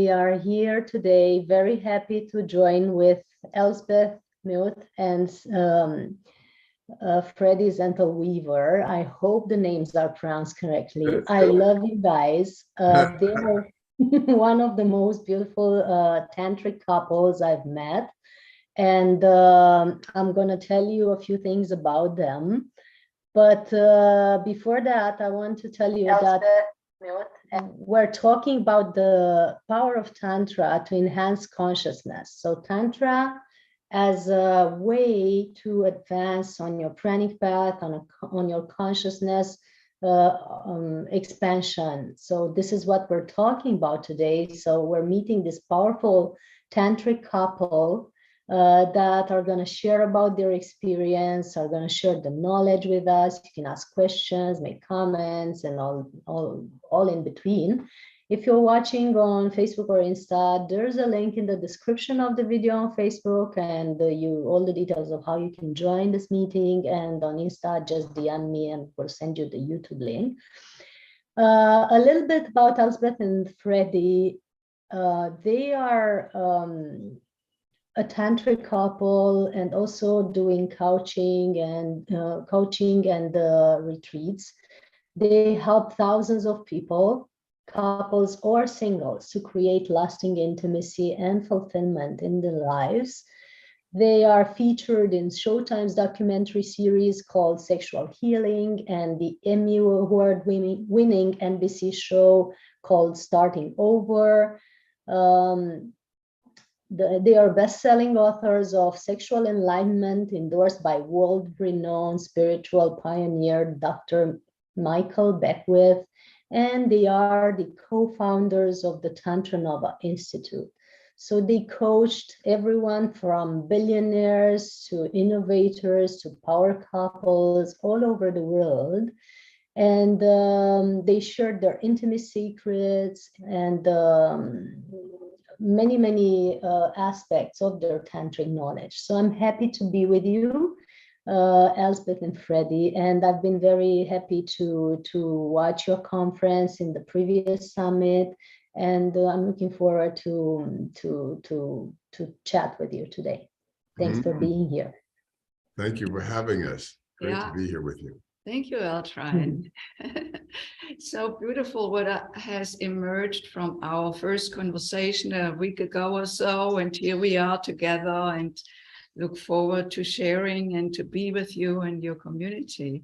we are here today, very happy to join with Elspeth Muth and Freddie Zentel-Weaver. I hope the names are pronounced correctly. I love you guys. They are one of the most beautiful tantric couples I've met. And I'm going to tell you a few things about them. But before that, I want to tell you that we're talking about the power of Tantra to enhance consciousness. So Tantra as a way to advance on your pranic path, on your consciousness expansion. So this is what we're talking about today. So we're meeting this powerful tantric couple that are going to share about their experience, are going to share the knowledge with us. You can ask questions, make comments, and all in between. If you're watching on Facebook or Insta, there's a link in the description of the video on Facebook, and all the details of how you can join this meeting. And on Insta, just DM me and we'll send you the YouTube link. A little bit about Elspeth and Freddie. They are a tantric couple and also doing coaching and retreats. They help thousands of people, couples or singles, to create lasting intimacy and fulfillment in their lives. They are featured in Showtime's documentary series called Sexual Healing and the Emmy Award-winning NBC show called Starting Over. They are best-selling authors of Sexual Enlightenment, endorsed by world-renowned spiritual pioneer Dr. Michael Beckwith, and they are the co-founders of the Tantra Nova Institute. So they coached everyone from billionaires to innovators to power couples all over the world. And they shared their intimate secrets and many aspects of their tantric knowledge. So I'm happy to be with you, Elspeth and Freddie, and I've been very happy to watch your conference in the previous summit, and I'm looking forward to chat with you today. Thanks for being here. Thank you for having us. Great to be here with you. Thank you, Eltra. So beautiful what has emerged from our first conversation a week ago or so, and here we are together and look forward to sharing and to be with you and your community.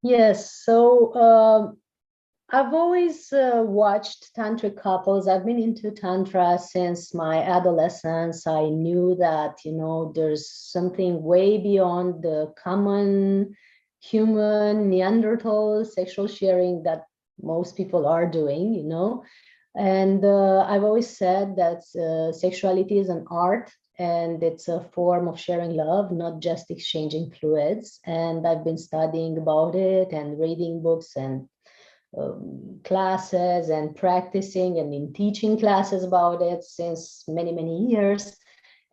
Yes, so I've always watched tantric couples. I've been into Tantra since my adolescence. I knew that, there's something way beyond the common human Neanderthal sexual sharing that most people are doing, and I've always said that sexuality is an art and it's a form of sharing love, not just exchanging fluids. And I've been studying about it and reading books and classes and practicing and in teaching classes about it since many years.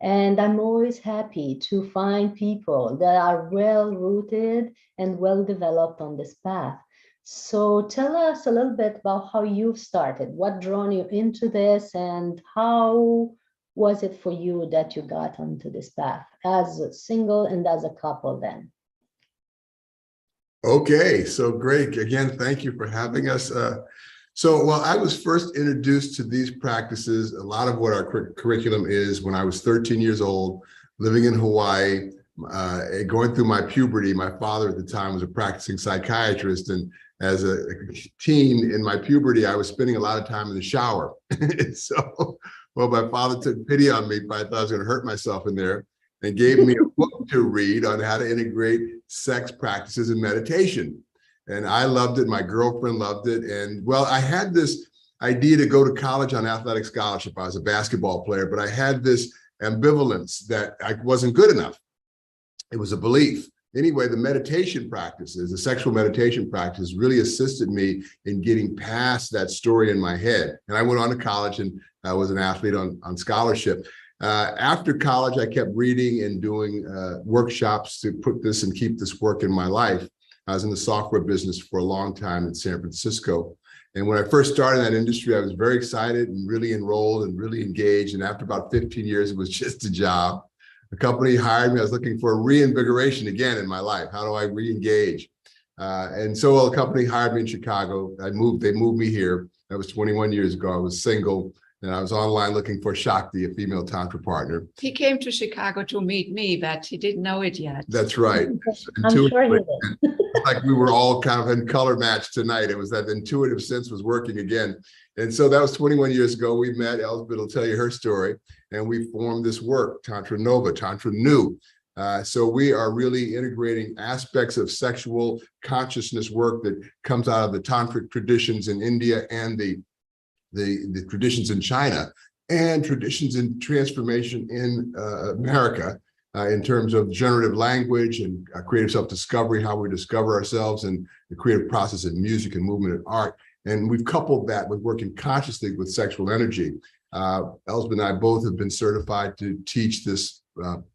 And I'm always happy to find people that are well-rooted and well-developed on this path. So tell us a little bit about how you've started, what drawn you into this, and how was it for you that you got onto this path as a single and as a couple then? Okay, so great. Again, thank you for having us. Well, I was first introduced to these practices, a lot of what our curriculum is, when I was 13 years old, living in Hawaii, going through my puberty. My father at the time was a practicing psychiatrist, and as a teen in my puberty, I was spending a lot of time in the shower. So, well, my father took pity on me, but I thought I was going to hurt myself in there, and gave me a book to read on how to integrate sex practices and meditation. And I loved it. My girlfriend loved it. And well, I had this idea to go to college on athletic scholarship. I was a basketball player, but I had this ambivalence that I wasn't good enough. It was a belief. Anyway, the meditation practices, the sexual meditation practice really assisted me in getting past that story in my head. And I went on to college and I was an athlete on scholarship. After college, I kept reading and doing workshops to put this and keep this work in my life. I was in the software business for a long time in San Francisco. And when I first started in that industry, I was very excited and really enrolled and really engaged. And after about 15 years, it was just a job. The company hired me. I was looking for reinvigoration again in my life. How do I re-engage? And so a company hired me in Chicago. They moved me here. That was 21 years ago. I was single. And I was online looking for Shakti, a female Tantra partner. He came to Chicago to meet me, but he didn't know it yet. That's right. I'm sure he did. Like we were all kind of in color match tonight. It was that intuitive sense was working again. And so that was 21 years ago. We met. Elspeth will tell you her story. And we formed this work, Tantra Nova, Tantra New. So we are really integrating aspects of sexual consciousness work that comes out of the Tantric traditions in India and the traditions in China and traditions in transformation in America in terms of generative language and creative self-discovery, how we discover ourselves, and the creative process in music and movement and art. And we've coupled that with working consciously with sexual energy. Elspeth and I both have been certified to teach this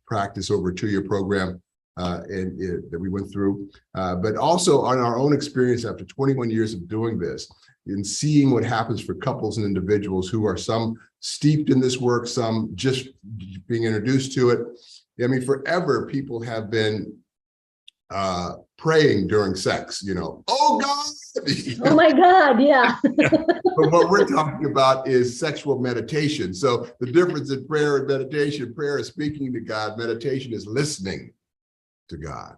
practice over a 2-year program that we went through, but also on our own experience after 21 years of doing this, in seeing what happens for couples and individuals who are some steeped in this work, some just being introduced to it. I mean, forever people have been praying during sex, oh God. Oh my God, yeah. But what we're talking about is sexual meditation. So the difference in prayer and meditation, prayer is speaking to God, meditation is listening to God.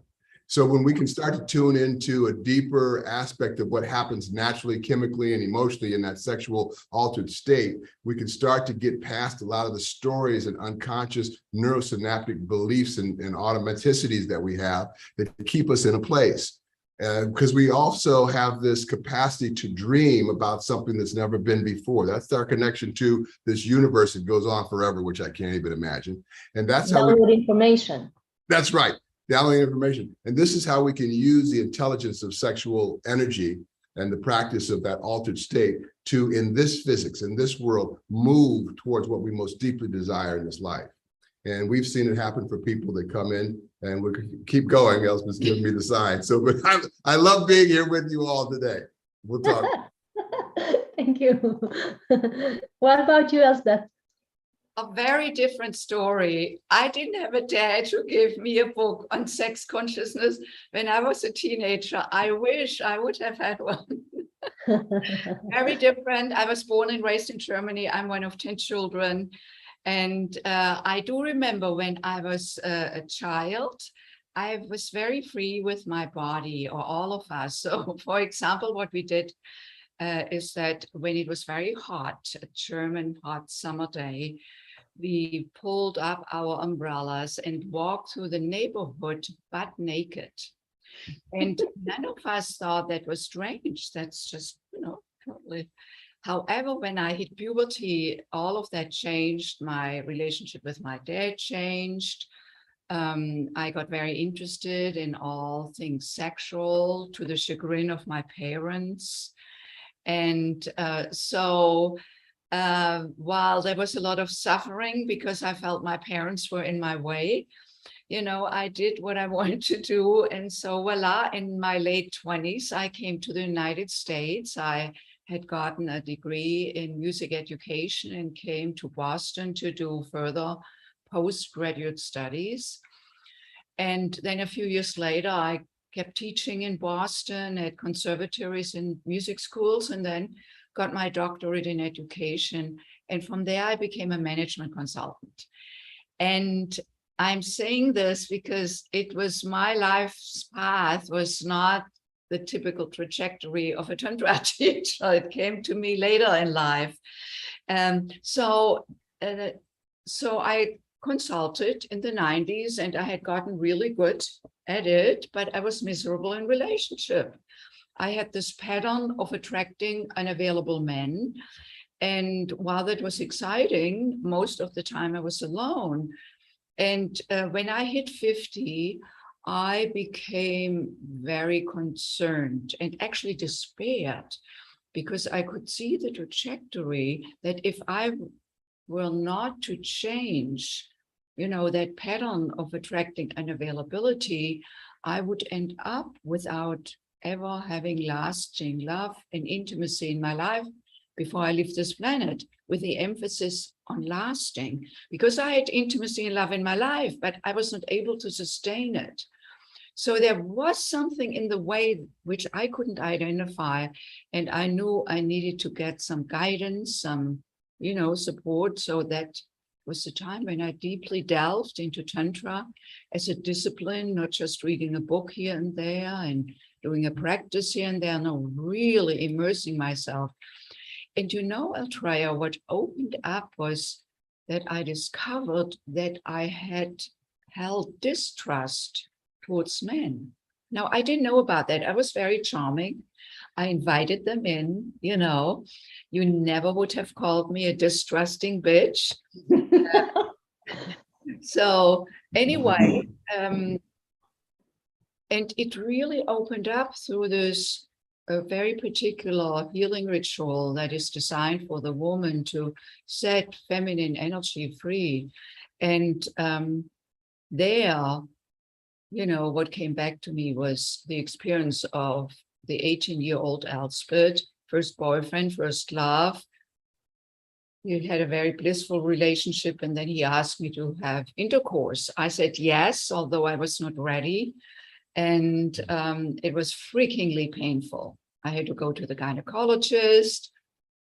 So when we can start to tune into a deeper aspect of what happens naturally, chemically, and emotionally in that sexual altered state, we can start to get past a lot of the stories and unconscious neurosynaptic beliefs and automaticities that we have that keep us in a place. Because we also have this capacity to dream about something that's never been before. That's our connection to this universe that goes on forever, which I can't even imagine. And that's how download information. That's right. Downloading information. And this is how we can use the intelligence of sexual energy and the practice of that altered state to, in this physics, in this world, move towards what we most deeply desire in this life. And we've seen it happen for people that come in, and we'll keep going. Elspeth's giving me the sign. So but I love being here with you all today. We'll talk. Thank you. What about you, Elspeth? A very different story. I didn't have a dad who gave me a book on sex consciousness when I was a teenager. I wish I would have had one. Very different. I was born and raised in Germany. I'm one of 10 children. And I do remember when I was a child, I was very free with my body, or all of us. So, for example, what we did is that when it was very hot, a German hot summer day, we pulled up our umbrellas and walked through the neighborhood butt naked. And none of us thought that was strange. That's just, totally. However, when I hit puberty, all of that changed. My relationship with my dad changed. I got very interested in all things sexual, to the chagrin of my parents. And so while there was a lot of suffering because I felt my parents were in my way, I did what I wanted to do. And so voila, in my late 20s, I came to the United States. I had gotten a degree in music education and came to Boston to do further postgraduate studies. And then a few years later, I kept teaching in Boston at conservatories and music schools, and then got my doctorate in education. And from there, I became a management consultant. And I'm saying this because it was my life's path was not the typical trajectory of a Tantra teacher. It came to me later in life. So I consulted in the 90s, and I had gotten really good at it, but I was miserable in relationship. I had this pattern of attracting unavailable men. And while that was exciting, most of the time I was alone. And when I hit 50, I became very concerned and actually despaired, because I could see the trajectory that if I were not to change, that pattern of attracting unavailability, I would end up without ever having lasting love and intimacy in my life before I leave this planet, with the emphasis on lasting, because I had intimacy and love in my life, but I was not able to sustain it. So there was something in the way which I couldn't identify, and I knew I needed to get some guidance, some, support. So that was the time when I deeply delved into Tantra as a discipline, not just reading a book here and there and doing a practice here and there, no, really immersing myself. And Altreya, what opened up was that I discovered that I had held distrust towards men. Now, I didn't know about that. I was very charming. I invited them in, you never would have called me a distrusting bitch. So anyway, and it really opened up through this a very particular healing ritual that is designed for the woman to set feminine energy free. And there, what came back to me was the experience of the 18-year-old Elspeth, first boyfriend, first love. We had a very blissful relationship, and then he asked me to have intercourse. I said yes, although I was not ready. And it was freakingly painful. I had to go to the gynecologist.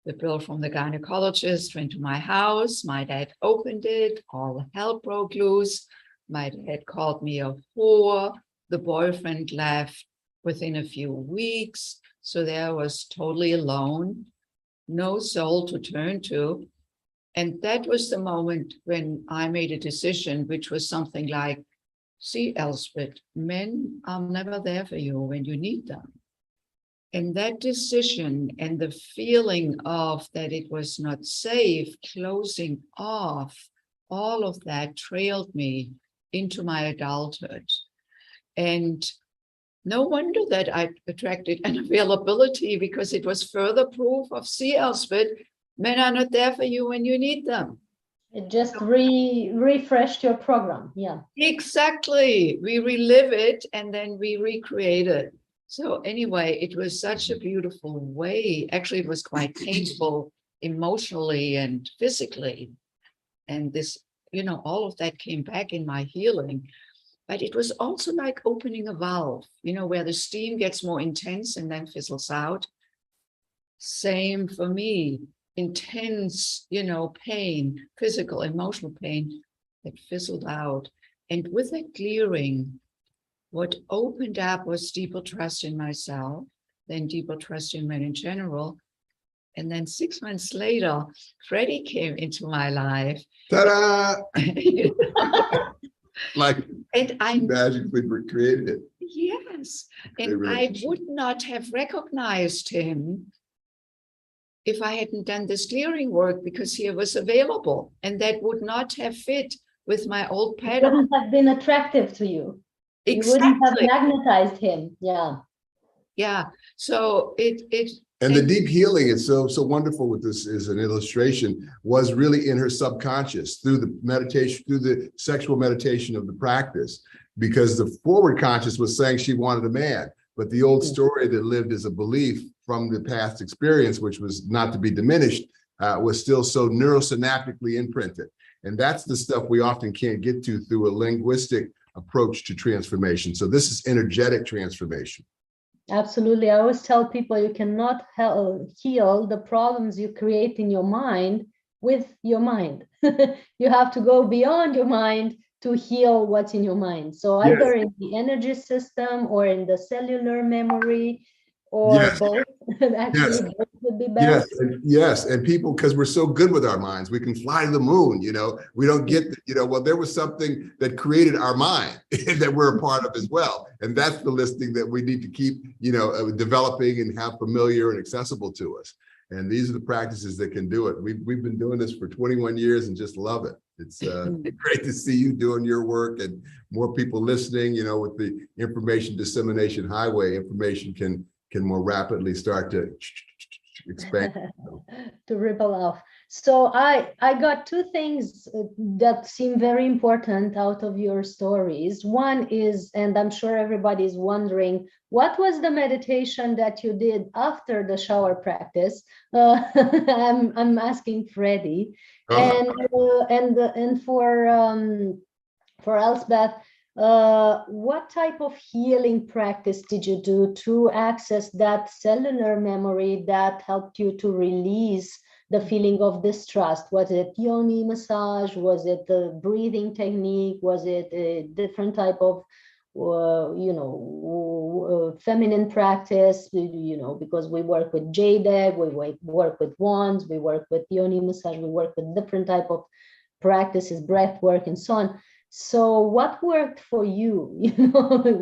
The bill from the gynecologist went to my house. My dad opened it. All hell broke loose. My dad called me a whore. The boyfriend left within a few weeks. So there I was totally alone, no soul to turn to. And that was the moment when I made a decision, which was something like, see, Elspeth, men are never there for you when you need them. And that decision and the feeling of that it was not safe, closing off, all of that trailed me into my adulthood. And no wonder that I attracted unavailability, because it was further proof of, see, Elspeth, men are not there for you when you need them. It just refreshed your program. Yeah. Exactly. We relive it and then we recreate it. So anyway, it was such a beautiful way. Actually, it was quite painful emotionally and physically. And this, all of that came back in my healing. But it was also like opening a valve, where the steam gets more intense and then fizzles out. Same for me. Intense, pain, physical, emotional pain that fizzled out. And with that clearing, what opened up was deeper trust in myself, then deeper trust in men in general. And then 6 months later, Freddie came into my life. Ta-da! Like, and I magically created it. Yes. And I would not have recognized him if I hadn't done this clearing work, because he was available, and that would not have fit with my old pattern. It wouldn't have been attractive to you. Exactly. You wouldn't have magnetized him. Yeah. Yeah. So and the deep healing is so wonderful with this as an illustration, was really in her subconscious through the meditation, through the sexual meditation of the practice, because the forward conscious was saying she wanted a man, but the old story that lived as a belief from the past experience, which was not to be diminished, was still so neurosynaptically imprinted. And that's the stuff we often can't get to through a linguistic approach to transformation. So this is energetic transformation. Absolutely. I always tell people you cannot heal the problems you create in your mind with your mind. You have to go beyond your mind to heal what's in your mind. So either in the energy system or in the cellular memory, or both. Actually, both would be best. Yes. And people, because we're so good with our minds, we can fly to the moon, we don't get, well, there was something that created our mind that we're a part of as well. And that's the listing that we need to keep, developing and have familiar and accessible to us. And these are the practices that can do it. We've been doing this for 21 years and just love it. It's great to see you doing your work and more people listening, with the information dissemination highway, information can more rapidly start to expand. To ripple off. So I got two things that seem very important out of your stories. One is, and I'm sure everybody's wondering, what was the meditation that you did after the shower practice? I'm asking Freddie. And for Elspeth, what type of healing practice did you do to access that cellular memory that helped you to release the feeling of distrust? Was it yoni massage? Was it the breathing technique? Was it a different type of, feminine practice? Because we work with jade egg, we work with wands, we work with yoni massage, we work with different type of practices, breath work, and so on. So what worked for you?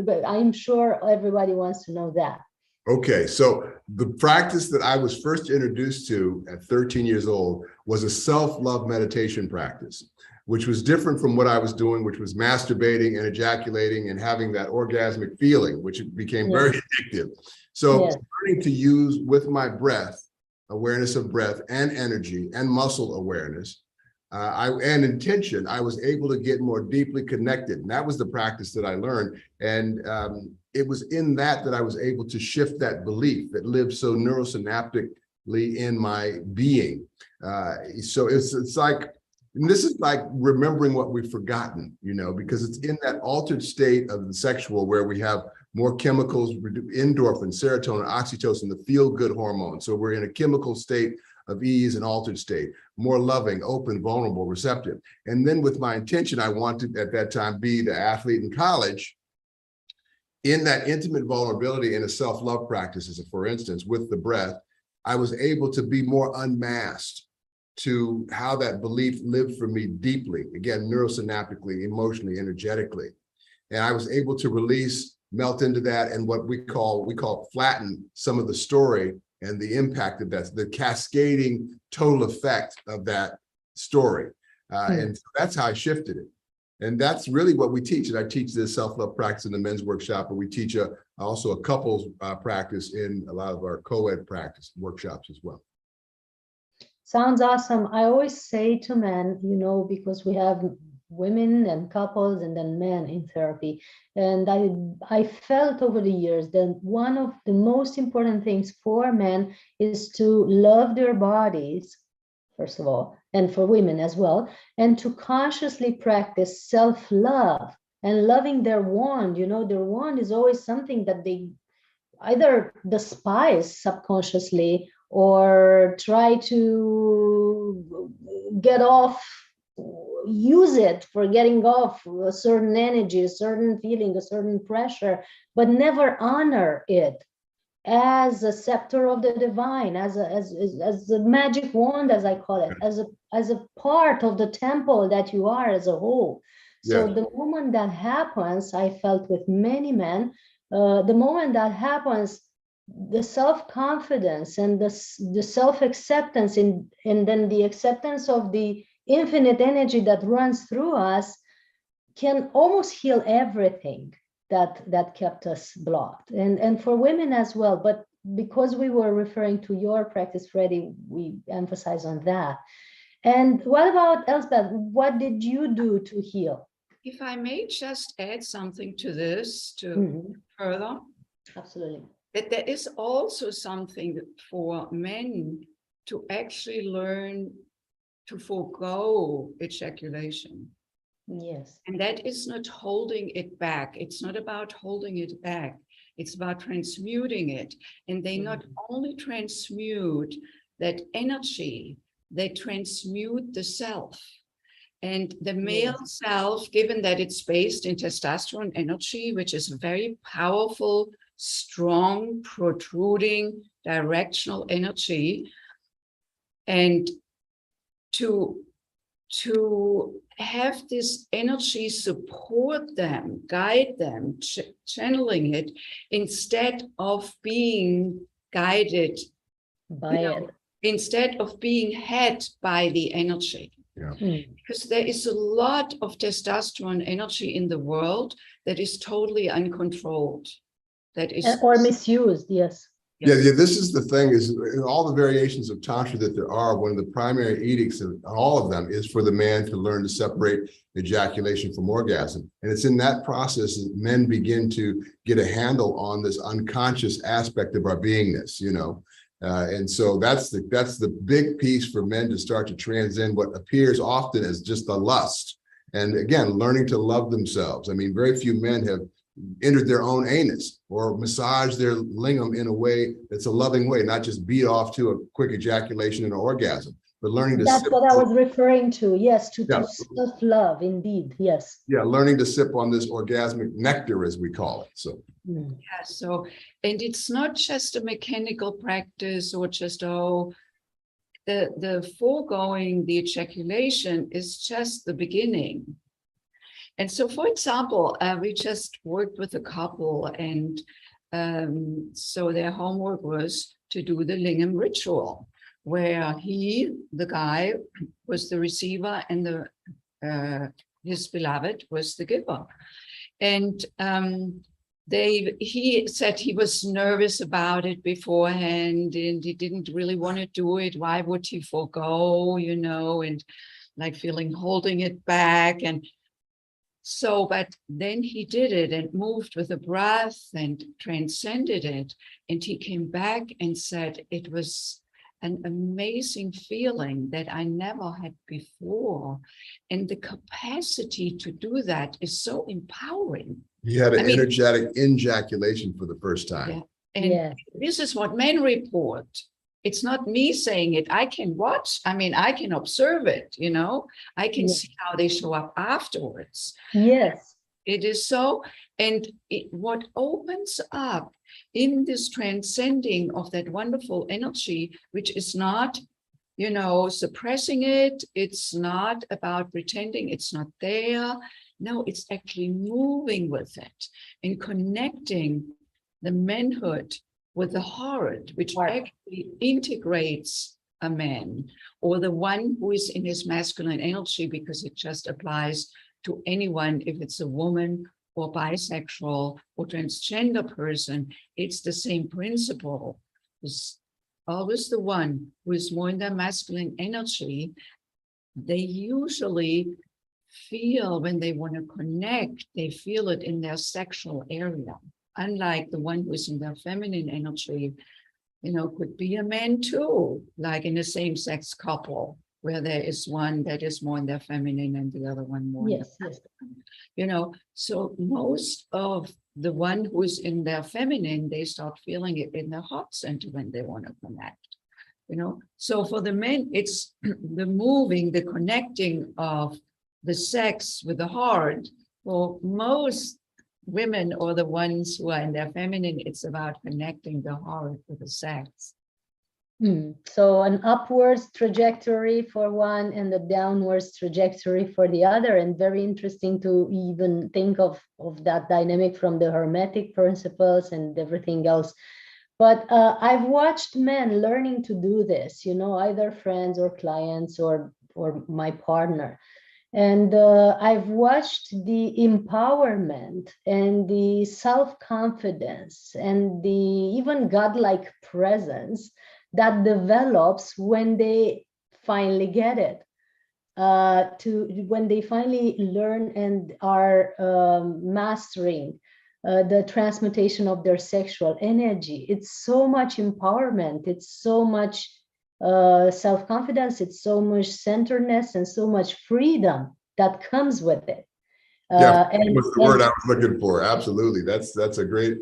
But I'm sure everybody wants to know that. Okay, so the practice that I was first introduced to at 13 years old was a self-love meditation practice, which was different from what I was doing, which was masturbating and ejaculating and having that orgasmic feeling, which became very addictive. So learning to use with my breath, awareness of breath and energy and muscle awareness, and intention, I was able to get more deeply connected. And that was the practice that I learned. And it was in that I was able to shift that belief that lived so neurosynaptically in my being. So it's like, and this is like remembering what we've forgotten, because it's in that altered state of the sexual where we have more chemicals, endorphin, serotonin, oxytocin, the feel-good hormone. So we're in a chemical state of ease and altered state, more loving, open, vulnerable, receptive. And then with my intention, I wanted at that time be the athlete in college. In that intimate vulnerability in a self-love practice, for instance, with the breath, I was able to be more unmasked to how that belief lived for me deeply, again, neurosynaptically, emotionally, energetically. And I was able to release, melt into that, and what we call flatten some of the story and the impact of that, the cascading total effect of that story. And so that's how I shifted it. And that's really what we teach. And I teach this self-love practice in the men's workshop, but we teach also a couples practice in a lot of our co-ed practice workshops as well. Sounds awesome. I always say to men, because we have women and couples and then men in therapy. And I felt over the years that one of the most important things for men is to love their bodies, first of all, and for women as well, and to consciously practice self-love and loving their wand. Their wand is always something that they either despise subconsciously or try to use it for getting off a certain energy, a certain feeling, a certain pressure, but never honor it as a scepter of the divine, as a magic wand, as I call it, as a part of the temple that you are as a whole. So the moment that happens, I felt with many men, the moment that happens, the self-confidence and the self-acceptance and then the acceptance of the infinite energy that runs through us can almost heal everything that kept us blocked, and for women as well. But because we were referring to your practice, Freddie, we emphasize on that. And what about Elspeth? What did you do to heal? If I may just add something to this further. Absolutely. That there is also something for men to actually learn to forego ejaculation. Yes. And that is not holding it back. It's not about holding it back. It's about transmuting it. And they not only transmute that energy, they transmute the self. And the male self, given that it's based in testosterone energy, which is a very powerful, strong, protruding, directional energy, and to have this energy support them, guide them, channeling it, instead of being guided by it, instead of being had by the energy. Because there is a lot of testosterone energy in the world that is totally uncontrolled. That is or misused, yes. Yeah, this is the thing, is in all the variations of Tantra that there are, one of the primary edicts of all of them is for the man to learn to separate ejaculation from orgasm. And it's in that process that men begin to get a handle on this unconscious aspect of our beingness, you know. And so that's the big piece for men to start to transcend what appears often as just the lust. And again, learning to love themselves. I mean, very few men have entered their own anus or massaged their lingam in a way that's a loving way, not just beat off to a quick ejaculation and an orgasm, but learning to That's what I was referring to. Yes, to Yeah. self-love, indeed. Yes. Yeah, learning to sip on this orgasmic nectar, as we call it. So Yeah, so, and it's not just a mechanical practice or just, the foregoing, the ejaculation is just the beginning. And so, for example, we just worked with a couple, and so their homework was to do the lingam ritual, where the guy was the receiver and his beloved was the giver. And he said he was nervous about it beforehand, and he didn't really want to do it. Why would he forego, you know, and like holding it back. And so, but then he did it and moved with the breath and transcended it. And he came back and said it was an amazing feeling that I never had before. And the capacity to do that is so empowering. he had an energetic ejaculation for the first time. Yeah. And this is what men report. It's not me saying it. I can watch. I mean, I can observe it, you know. I can see how they show up afterwards. Yes. It is so. And what opens up in this transcending of that wonderful energy, which is not, you know, suppressing it. It's not about pretending it's not there. No, it's actually moving with it and connecting the manhood with the heart, which actually integrates a man, or the one who is in his masculine energy, because it just applies to anyone, if it's a woman or bisexual or transgender person, it's the same principle. It's always the one who is more in their masculine energy. They usually feel, when they want to connect, they feel it in their sexual area. Unlike the one who's in their feminine energy, you know, could be a man too, like in a same-sex couple, where there is one that is more in their feminine and the other one more. Yes. You know, so most of the one who's in their feminine, they start feeling it in their heart center when they want to connect. You know, so for the men, it's the moving, the connecting of the sex with the heart. For most women, or the ones who are in their feminine, it's about connecting the heart with the sex. So an upwards trajectory for one and a downwards trajectory for the other. And very interesting to even think of that dynamic from the Hermetic principles and everything else. But I've watched men learning to do this, you know, either friends or clients or my partner. And I've watched the empowerment and the self-confidence and the even godlike presence that develops when they finally get it, when they finally learn and are mastering the transmutation of their sexual energy. It's so much empowerment. It's so much self-confidence, it's so much centeredness and so much freedom that comes with it. And was the word I was looking for. Absolutely. That's a great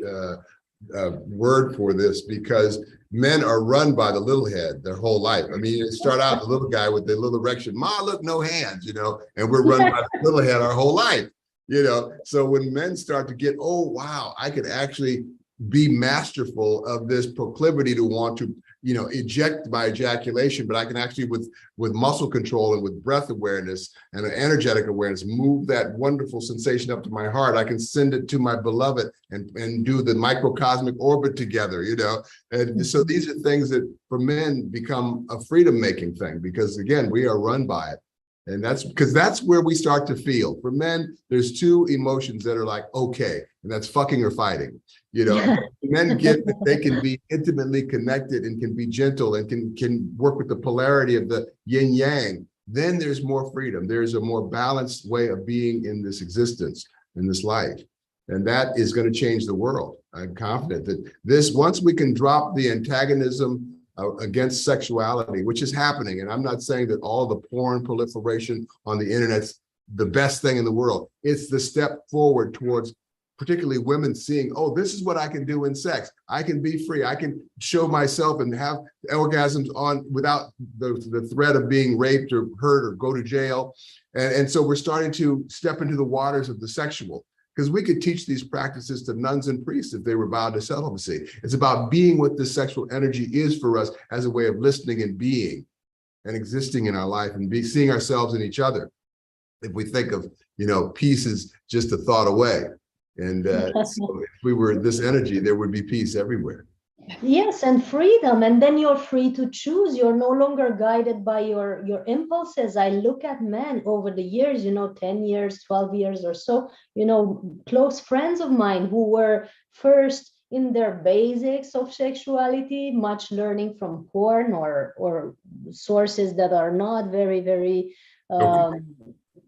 word for this, because men are run by the little head their whole life. I mean, you start out the little guy with the little erection, Ma, look, no hands, you know, and we're run by the little head our whole life, you know. So when men start to get, oh, wow, I could actually be masterful of this proclivity to want to, you know, eject my ejaculation, but I can actually with muscle control and with breath awareness and an energetic awareness, move that wonderful sensation up to my heart. I can send it to my beloved and do the microcosmic orbit together, you know. And so these are things that for men become a freedom-making thing, because again, we are run by it. And that's because that's where we start to feel. For men, there's two emotions that are like, okay, and that's fucking or fighting. You know, men get that they can be intimately connected and can be gentle and can work with the polarity of the yin yang. Then there's more freedom. There's a more balanced way of being in this existence, in this life. And that is going to change the world. I'm confident that once we can drop the antagonism against sexuality, which is happening. And I'm not saying that all the porn proliferation on the internet's the best thing in the world. It's the step forward towards particularly women seeing, oh, this is what I can do in sex. I can be free. I can show myself and have orgasms on without the threat of being raped or hurt or go to jail. And so we're starting to step into the waters of the sexual. Because we could teach these practices to nuns and priests if they were vowed to celibacy. It's about being what the sexual energy is for us as a way of listening and being and existing in our life and seeing ourselves in each other. If we think of, you know, peace is just a thought away. And so if we were this energy, there would be peace everywhere. Yes, and freedom. And then you're free to choose. You're no longer guided by your impulses. I look at men over the years, you know, 10 years, 12 years or so, you know, close friends of mine who were first in their basics of sexuality, much learning from porn or sources that are not very, very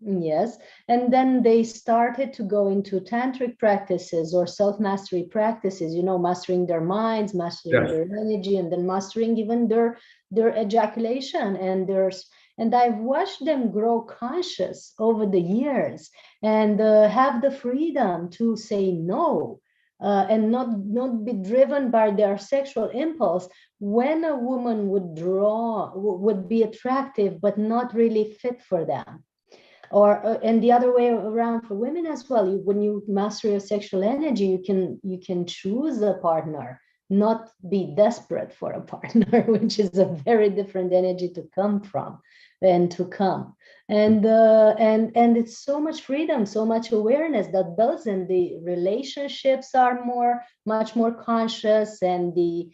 yes. And then they started to go into tantric practices or self-mastery practices, you know, mastering their minds, mastering their energy, and then mastering even their ejaculation and I've watched them grow conscious over the years and have the freedom to say no and not be driven by their sexual impulse when a woman would be attractive but not really fit for them. Or and the other way around for women as well. When you master your sexual energy, you can choose a partner, not be desperate for a partner, which is a very different energy to come from and to come. And it's so much freedom, so much awareness that builds, and the relationships are much more conscious, and the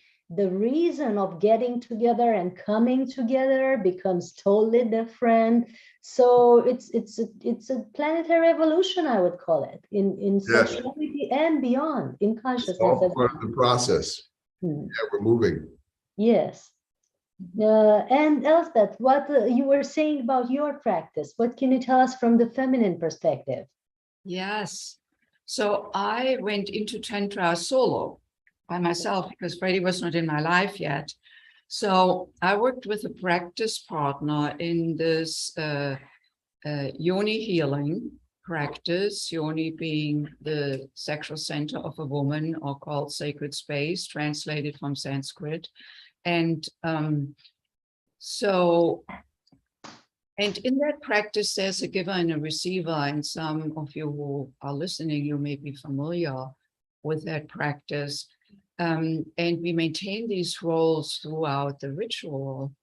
reason of getting together and coming together becomes totally different. So it's a planetary evolution, I would call it, in sexuality and beyond, in consciousness. It's all part of the process. Yeah, we're moving. Yes. And Elspeth, what you were saying about your practice, what can you tell us from the feminine perspective? Yes. So I went into Tantra solo by myself because Freddie was not in my life yet. So I worked with a practice partner in this yoni healing practice, yoni being the sexual center of a woman, or called sacred space, translated from Sanskrit. And and in that practice, there's a giver and a receiver. And some of you who are listening, you may be familiar with that practice. And we maintain these roles throughout the ritual,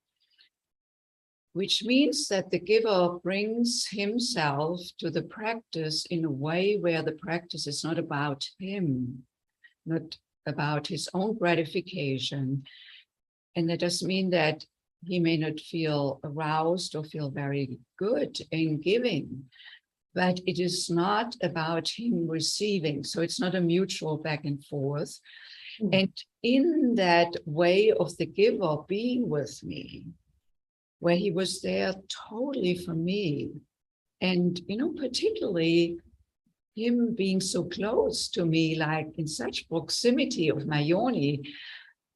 which means that the giver brings himself to the practice in a way where the practice is not about him, not about his own gratification. And that doesn't mean that he may not feel aroused or feel very good in giving, but it is not about him receiving. So it's not a mutual back and forth. And in that way of the giver being with me, where he was there totally for me, and, you know, particularly him being so close to me, like in such proximity of my yoni.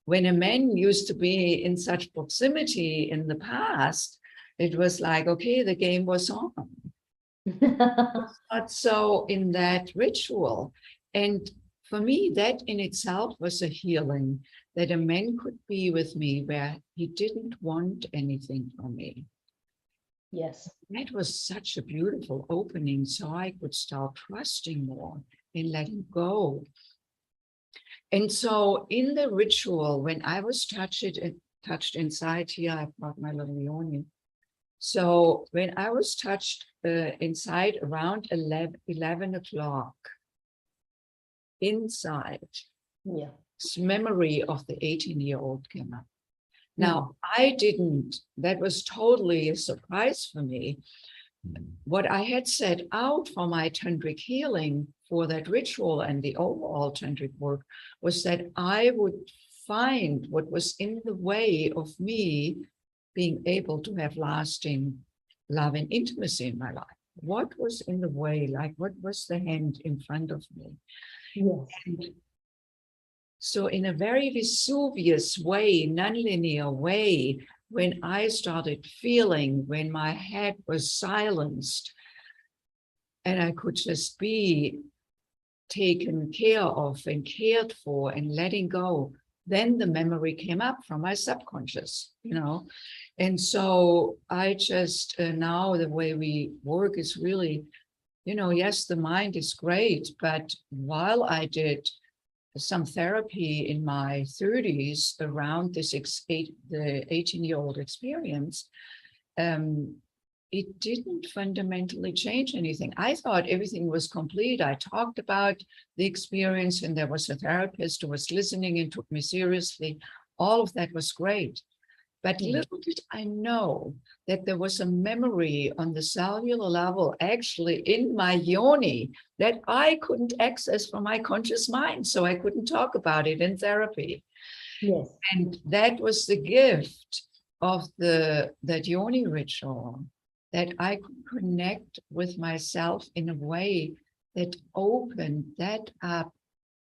When a man used to be in such proximity in the past, it was like, okay, the game was on. But so in that ritual. And for me, that in itself was a healing, that a man could be with me where he didn't want anything from me. Yes. That was such a beautiful opening, so I could start trusting more and letting go. And so in the ritual, when I was touched inside here, I brought my little yoni. So when I was touched inside around 11 o'clock, inside, this memory of the 18-year-old came up. Now, that was totally a surprise for me, what I had set out for my tantric healing, for that ritual and the overall tantric work, was that I would find what was in the way of me being able to have lasting love and intimacy in my life. What was in the way? Like, what was the hand in front of me? Yes. And so in a very Vesuvius way, nonlinear way, when I started feeling, when my head was silenced and I could just be taken care of and cared for and letting go, then the memory came up from my subconscious, you know. And so I just, now the way we work is really, you know, yes, the mind is great, but while I did some therapy in my 30s around this the 18-year-old experience, it didn't fundamentally change anything. I thought everything was complete. I talked about the experience and there was a therapist who was listening and took me seriously. All of that was great. But little did I know that there was a memory on the cellular level, actually in my yoni, that I couldn't access from my conscious mind. So I couldn't talk about it in therapy. Yes. And that was the gift of that yoni ritual, that I could connect with myself in a way that opened that up,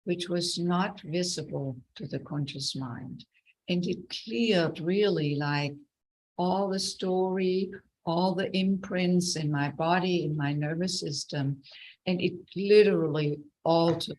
which was not visible to the conscious mind. And it cleared really like all the story, all the imprints in my body, in my nervous system. And it literally altered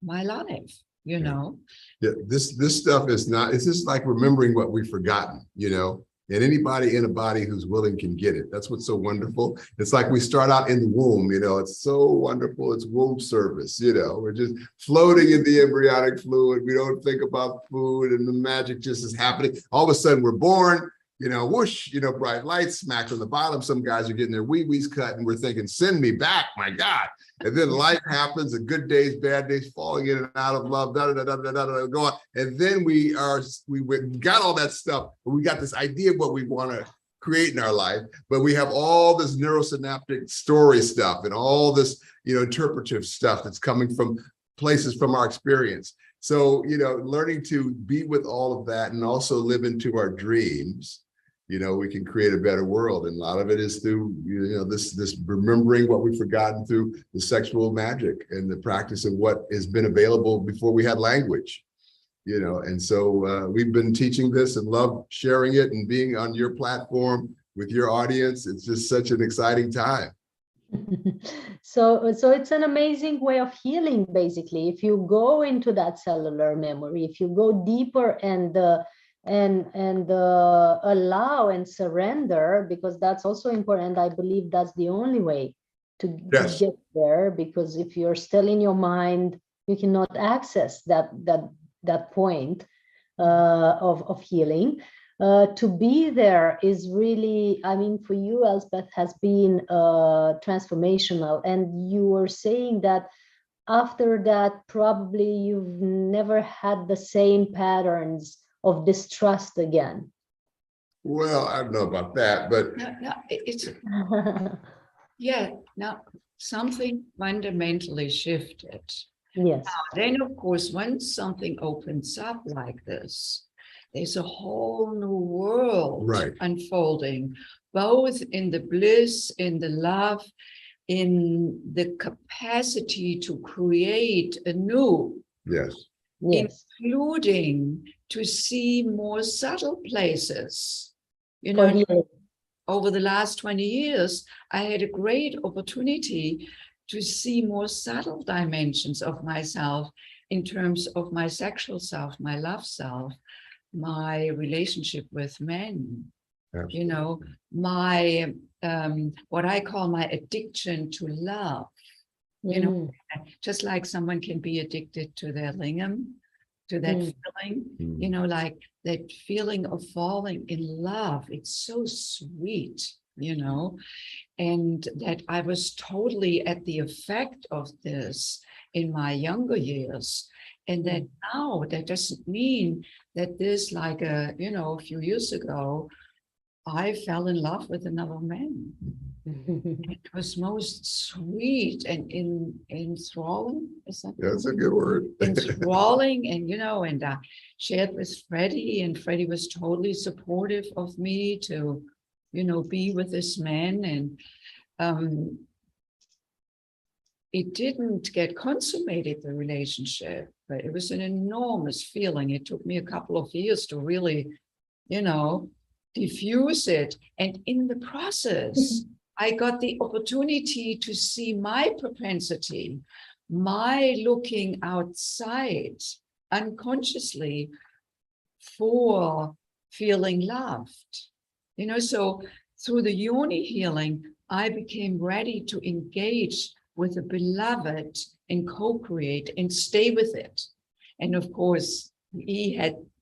my life, you know? Yeah, this stuff is not, it's just like remembering what we've forgotten, you know? And anybody in a body who's willing can get it. That's what's so wonderful. It's like we start out in the womb, you know, it's so wonderful. It's womb service, you know, we're just floating in the embryonic fluid. We don't think about food and the magic just is happening. All of a sudden we're born, you know, whoosh, you know, bright lights smacked on the bottom. Some guys are getting their wee-wees cut and we're thinking, send me back, my God. And then life happens, and good days, bad days, falling in and out of love, go on. And then we got all that stuff, but we got this idea of what we want to create in our life, but we have all this neurosynaptic story stuff and all this, you know, interpretive stuff that's coming from places from our experience. So, you know, learning to be with all of that and also live into our dreams, you know, we can create a better world. And a lot of it is through, you know, this remembering what we've forgotten through the sexual magic and the practice of what has been available before we had language, you know. And so we've been teaching this and love sharing it and being on your platform with your audience. It's just such an exciting time. So it's an amazing way of healing, basically. If you go into that cellular memory, if you go deeper and allow and surrender, because that's also important. I believe that's the only way to get there, because if you're still in your mind, you cannot access that point of healing. To be there is really, I mean, for you, Elspeth, has been transformational. And you were saying that after that, probably you've never had the same patterns of distrust again. Well, I don't know about that, but no, it's yeah, now something fundamentally shifted. Yes. Then, of course, when something opens up like this, there's a whole new world unfolding, both in the bliss, in the love, in the capacity to create anew. Yes. Including to see more subtle places. You know, over the last 20 years, I had a great opportunity to see more subtle dimensions of myself in terms of my sexual self, my love self, my relationship with men. Absolutely. You know, my what I call my addiction to love. You know, just like someone can be addicted to their lingam, to that feeling, you know, like that feeling of falling in love. It's so sweet, you know, and that I was totally at the effect of this in my younger years. And that now that doesn't mean that this, like a few years ago, I fell in love with another man. It was most sweet and enthralling. Is that That's a good word. enthralling? And and I shared with Freddie, and Freddie was totally supportive of me to, be with this man. And it didn't get consummated, the relationship, but it was an enormous feeling. It took me a couple of years to really, diffuse it. And in the process, I got the opportunity to see my propensity, my looking outside unconsciously for feeling loved. So through the yoni healing, I became ready to engage with the beloved and co-create and stay with it. And of course, he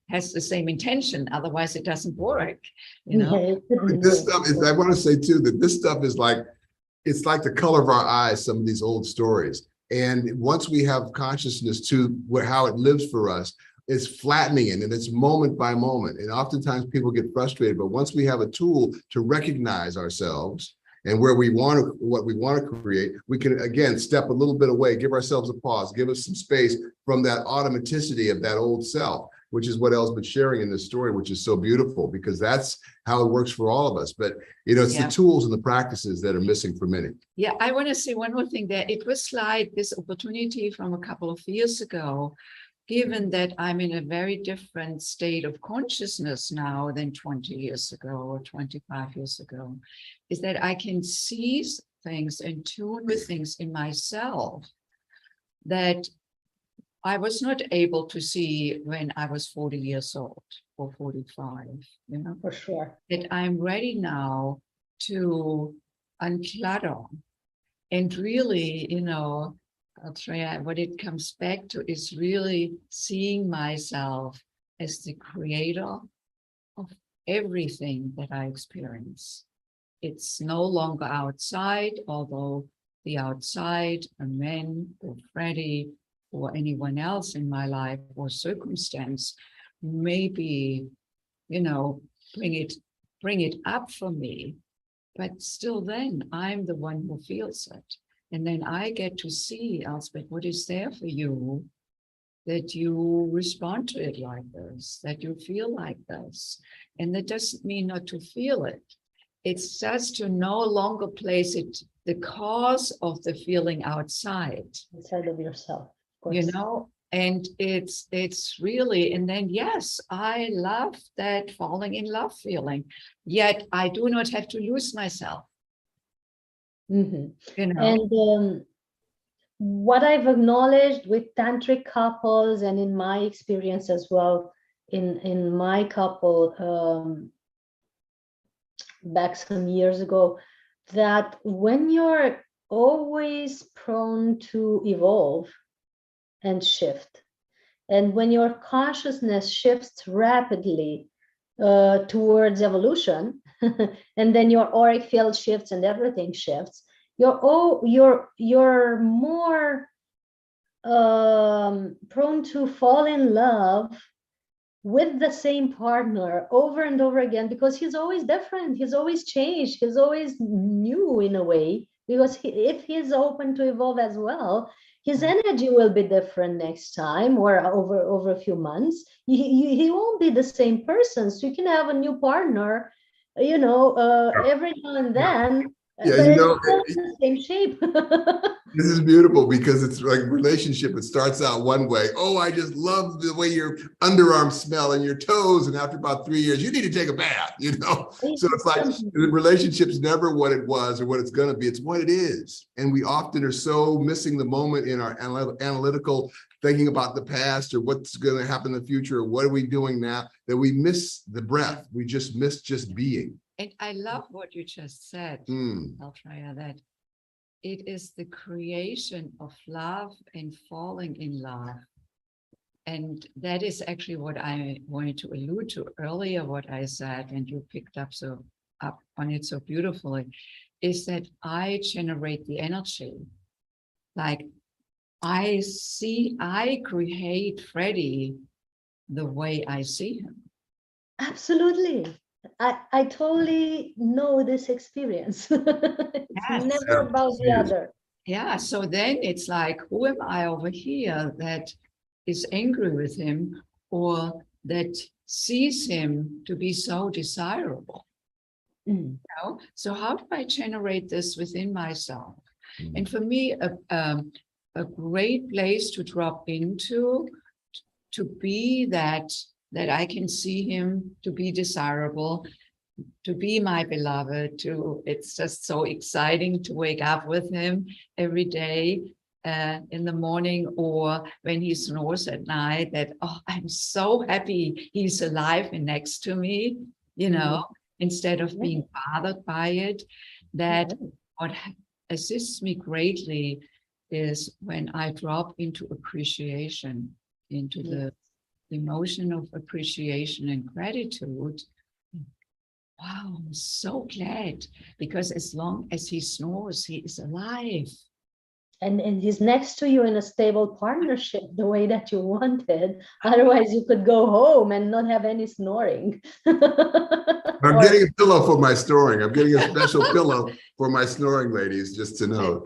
has the same intention, otherwise it doesn't work. Yeah, This stuff is, I want to say too, that this stuff is like, it's like the color of our eyes, some of these old stories. And once we have consciousness to how it lives for us, it's flattening it, and it's moment by moment. And oftentimes people get frustrated, but once we have a tool to recognize ourselves and where we want to, what we want to create, we can again step a little bit away, give ourselves a pause, give us some space from that automaticity of that old self, which is what Elle's been sharing in this story, which is so beautiful, because that's how it works for all of us. But it's the tools and the practices that are missing for many. Yeah, I want to say one more thing there. It was like this opportunity from a couple of years ago, given that I'm in a very different state of consciousness now than 20 years ago or 25 years ago, is that I can see things and tune with things in myself that I was not able to see when I was 40 years old or 45, For sure. That I'm ready now to unclutter and really, Altria, what it comes back to is really seeing myself as the creator of everything that I experience. It's no longer outside, although the outside, a man or Freddie or anyone else in my life or circumstance, maybe, bring it up for me. But still then, I'm the one who feels it. And then I get to see, Elspeth, what is there for you, that you respond to it like this, that you feel like this. And that doesn't mean not to feel it. It's just to no longer place it, the cause of the feeling outside. Inside of yourself, of course. And it's really, and then, yes, I love that falling in love feeling, yet I do not have to lose myself. And what I've acknowledged with tantric couples, and in my experience as well, in my couple back some years ago, that when you're always prone to evolve and shift, and when your consciousness shifts rapidly towards evolution, and then your auric field shifts and everything shifts, you're more prone to fall in love with the same partner over and over again, because he's always different, he's always changed, he's always new in a way, because if he's open to evolve as well, his energy will be different next time, or over a few months. He won't be the same person. So you can have a new partner, every now and then, but it's not the same shape. This is beautiful, because it's like relationship. It starts out one way. Oh, I just love the way your underarms smell and your toes. And after about 3 years, you need to take a bath, So it's like the relationship's never what it was or what it's going to be. It's what it is. And we often are so missing the moment in our analytical thinking about the past or what's going to happen in the future or what are we doing now, that we miss the breath. We just miss just being. And I love what you just said, Altria, that it is the creation of love and falling in love. And that is actually what I wanted to allude to earlier, what I said, and you picked up on it so beautifully, is that I generate the energy. Like I create Freddie the way I see him. Absolutely. I totally know this experience. It's Yes. never about the other. Yeah, so then it's like, who am I over here that is angry with him or that sees him to be so desirable? Mm. So how do I generate this within myself? Mm. And for me, a great place to drop into, to be that I can see him to be desirable, to be my beloved, it's just so exciting to wake up with him every day in the morning, or when he snores at night, that, oh, I'm so happy he's alive and next to me, instead of being bothered by it. That what assists me greatly is when I drop into appreciation, into the emotion of appreciation and gratitude. Wow, I'm so glad, because as long as he snores, he is alive. And he's next to you in a stable partnership the way that you wanted. Otherwise, you could go home and not have any snoring. I'm getting a pillow for my snoring. I'm getting a special pillow for my snoring, ladies, just to know.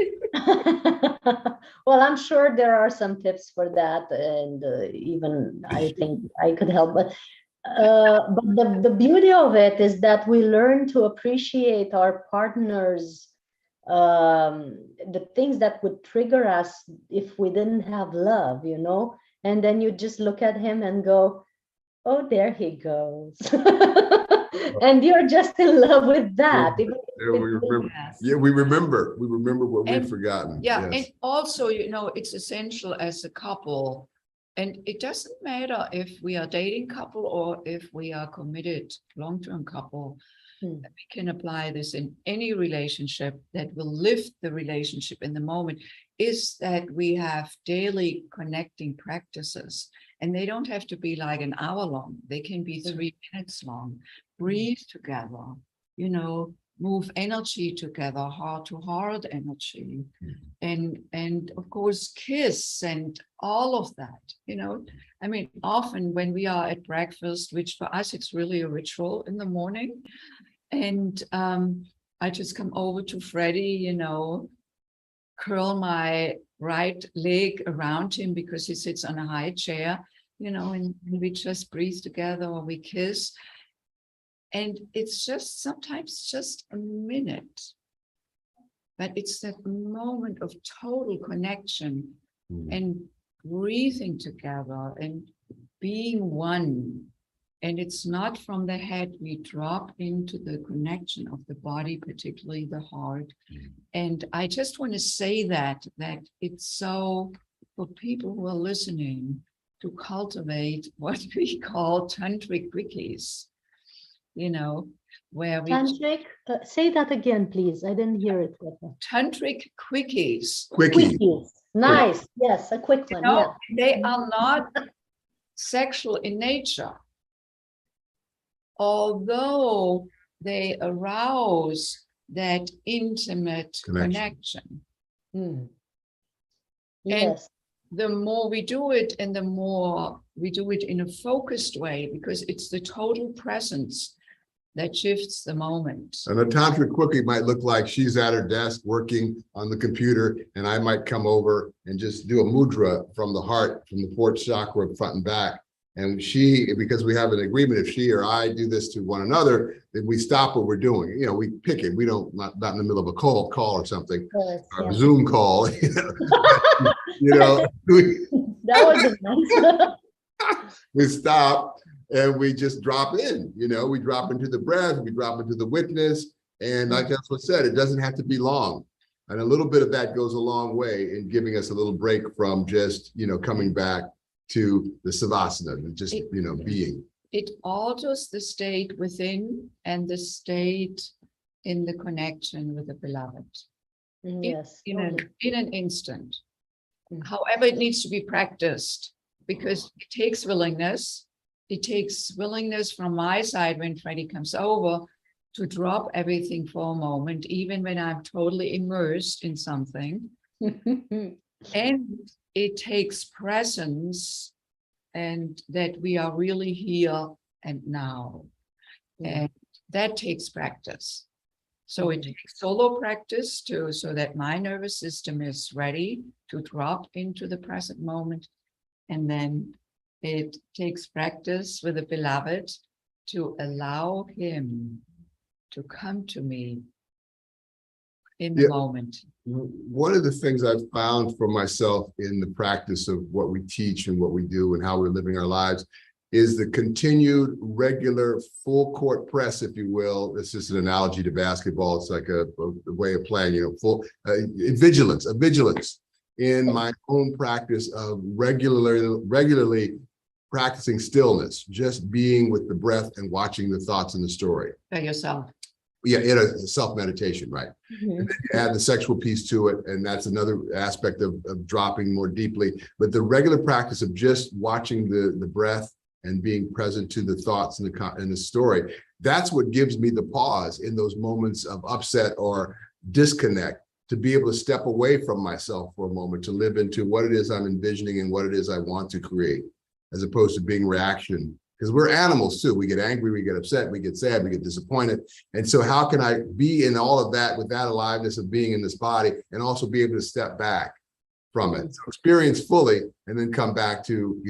Well, I'm sure there are some tips for that, and even I think I could help. But the beauty of it is that we learn to appreciate our partners, the things that would trigger us if we didn't have love, and then you just look at him and go, oh, there he goes. And you're just in love with that. We remember what we've forgotten. Yeah, yes. And also, it's essential as a couple, and it doesn't matter if we are dating couple or if we are committed long-term couple. We can apply this in any relationship that will lift the relationship in the moment, is that we have daily connecting practices, and they don't have to be like an hour long. They can be 3 minutes long. Breathe together, move energy together, heart to heart energy, and of course kiss and all of that. I mean, often when we are at breakfast, which for us it's really a ritual in the morning, and I just come over to Freddie, curl my right leg around him because he sits on a high chair, and we just breathe together, or we kiss. And it's just sometimes just a minute, but it's that moment of total connection and breathing together and being one. And it's not from the head, we drop into the connection of the body, particularly the heart. And I just want to say that it's so, for people who are listening, to cultivate what we call Tantric quickies, where we... Tantric, say that again, please. I didn't hear it. Tantric quickies. Quickies. Nice. Yes, a quick one. Yeah. They are not sexual in nature, although they arouse that intimate connection. Yes. And the more we do it, and the more we do it in a focused way, because it's the total presence that shifts the moment. And a Tantric quickie might look like she's at her desk working on the computer, and I might come over and just do a mudra from the heart, from the fourth chakra, front and back. And because we have an agreement, if she or I do this to one another, then we stop what we're doing. We pick it. We don't, not in the middle of a call or something, or a Zoom call. That was nice. We stop and we just drop in. We drop into the breath, we drop into the witness, and like that's what said, it doesn't have to be long. And a little bit of that goes a long way in giving us a little break from just coming back to the savasana and just being. It alters the state within and the state in the connection with the beloved. Yes. In an instant. However, it needs to be practiced, because it takes willingness. It takes willingness from my side when Freddie comes over to drop everything for a moment, even when I'm totally immersed in something. And it takes presence, and that we are really here and now. And that takes practice. So it takes solo practice so that my nervous system is ready to drop into the present moment. And then it takes practice with the beloved to allow him to come to me in the moment. One of the things I've found for myself in the practice of what we teach and what we do and how we're living our lives is the continued regular full court press, if you will. This is an analogy to basketball. It's like a way of playing, full vigilance in my own practice of regularly practicing stillness, just being with the breath and watching the thoughts in the story. By yourself. Yeah, in a self-meditation, right? Mm-hmm. And then you add the sexual piece to it, and that's another aspect of dropping more deeply. But the regular practice of just watching the breath and being present to the thoughts in the story, that's what gives me the pause in those moments of upset or disconnect, to be able to step away from myself for a moment, to live into what it is I'm envisioning and what it is I want to create, as opposed to being reaction. Because we're animals too. We get angry, we get upset, we get sad, we get disappointed. And so how can I be in all of that with that aliveness of being in this body and also be able to step back from it, so experience fully, and then come back to,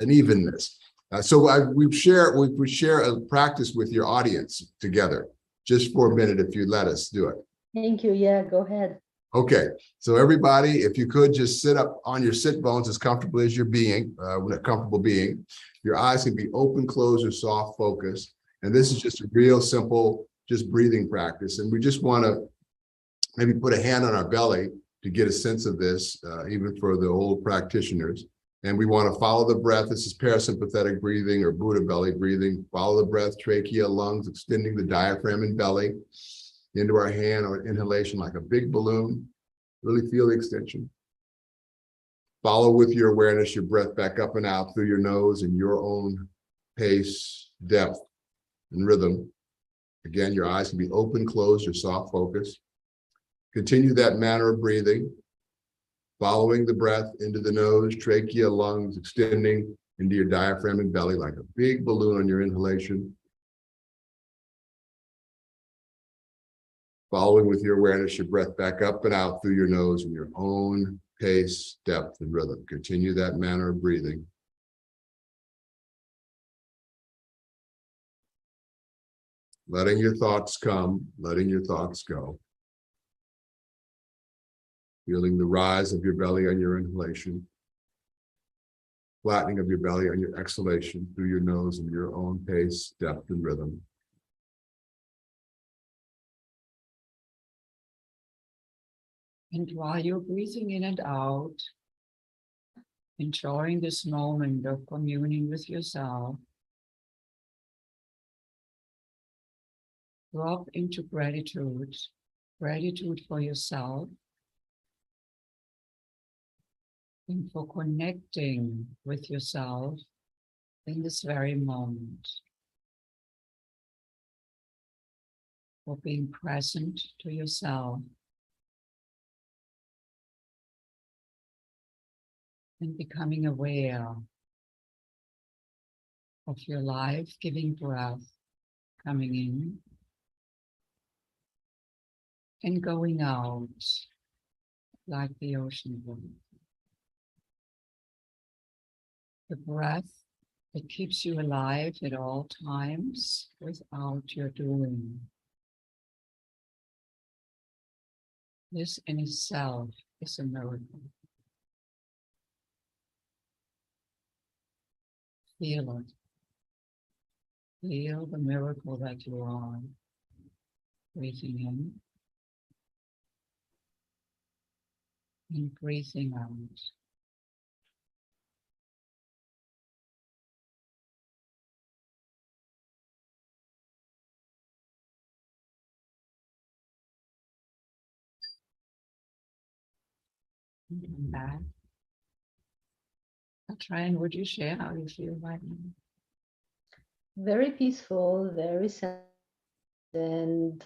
an evenness. So we share a practice with your audience together, just for a minute, if you let us do it. Thank you. Yeah, go ahead. Okay, so everybody, if you could just sit up on your sit bones as comfortably as you're comfortable being. Your eyes can be open, closed, or soft focus. And this is just a real simple, just breathing practice. And we just want to maybe put a hand on our belly to get a sense of this, even for the old practitioners. And we want to follow the breath. This is parasympathetic breathing or Buddha belly breathing. Follow the breath, trachea, lungs, extending the diaphragm and belly into our hand, or inhalation like a big balloon. Really feel the extension. Follow with your awareness your breath back up and out through your nose in your own pace, depth, and rhythm. Again, your eyes can be open, closed, or soft focus. Continue that manner of breathing, following the breath into the nose, trachea, lungs, extending into your diaphragm and belly like a big balloon on your inhalation. Following with your awareness, your breath back up and out through your nose in your own pace, depth, and rhythm. Continue that manner of breathing. Letting your thoughts come, letting your thoughts go. Feeling the rise of your belly on your inhalation. Flattening of your belly on your exhalation through your nose in your own pace, depth, and rhythm. And while you're breathing in and out, enjoying this moment of communing with yourself, drop into gratitude for yourself and for connecting with yourself in this very moment, for being present to yourself. And becoming aware of your life-giving breath coming in and going out like the ocean wind. The breath that keeps you alive at all times without your doing. This in itself is a miracle. Feel it. Feel the miracle that you are. Breathing in and breathing out. And come back. Trine, would you share how you feel right now? Very peaceful, very sad, and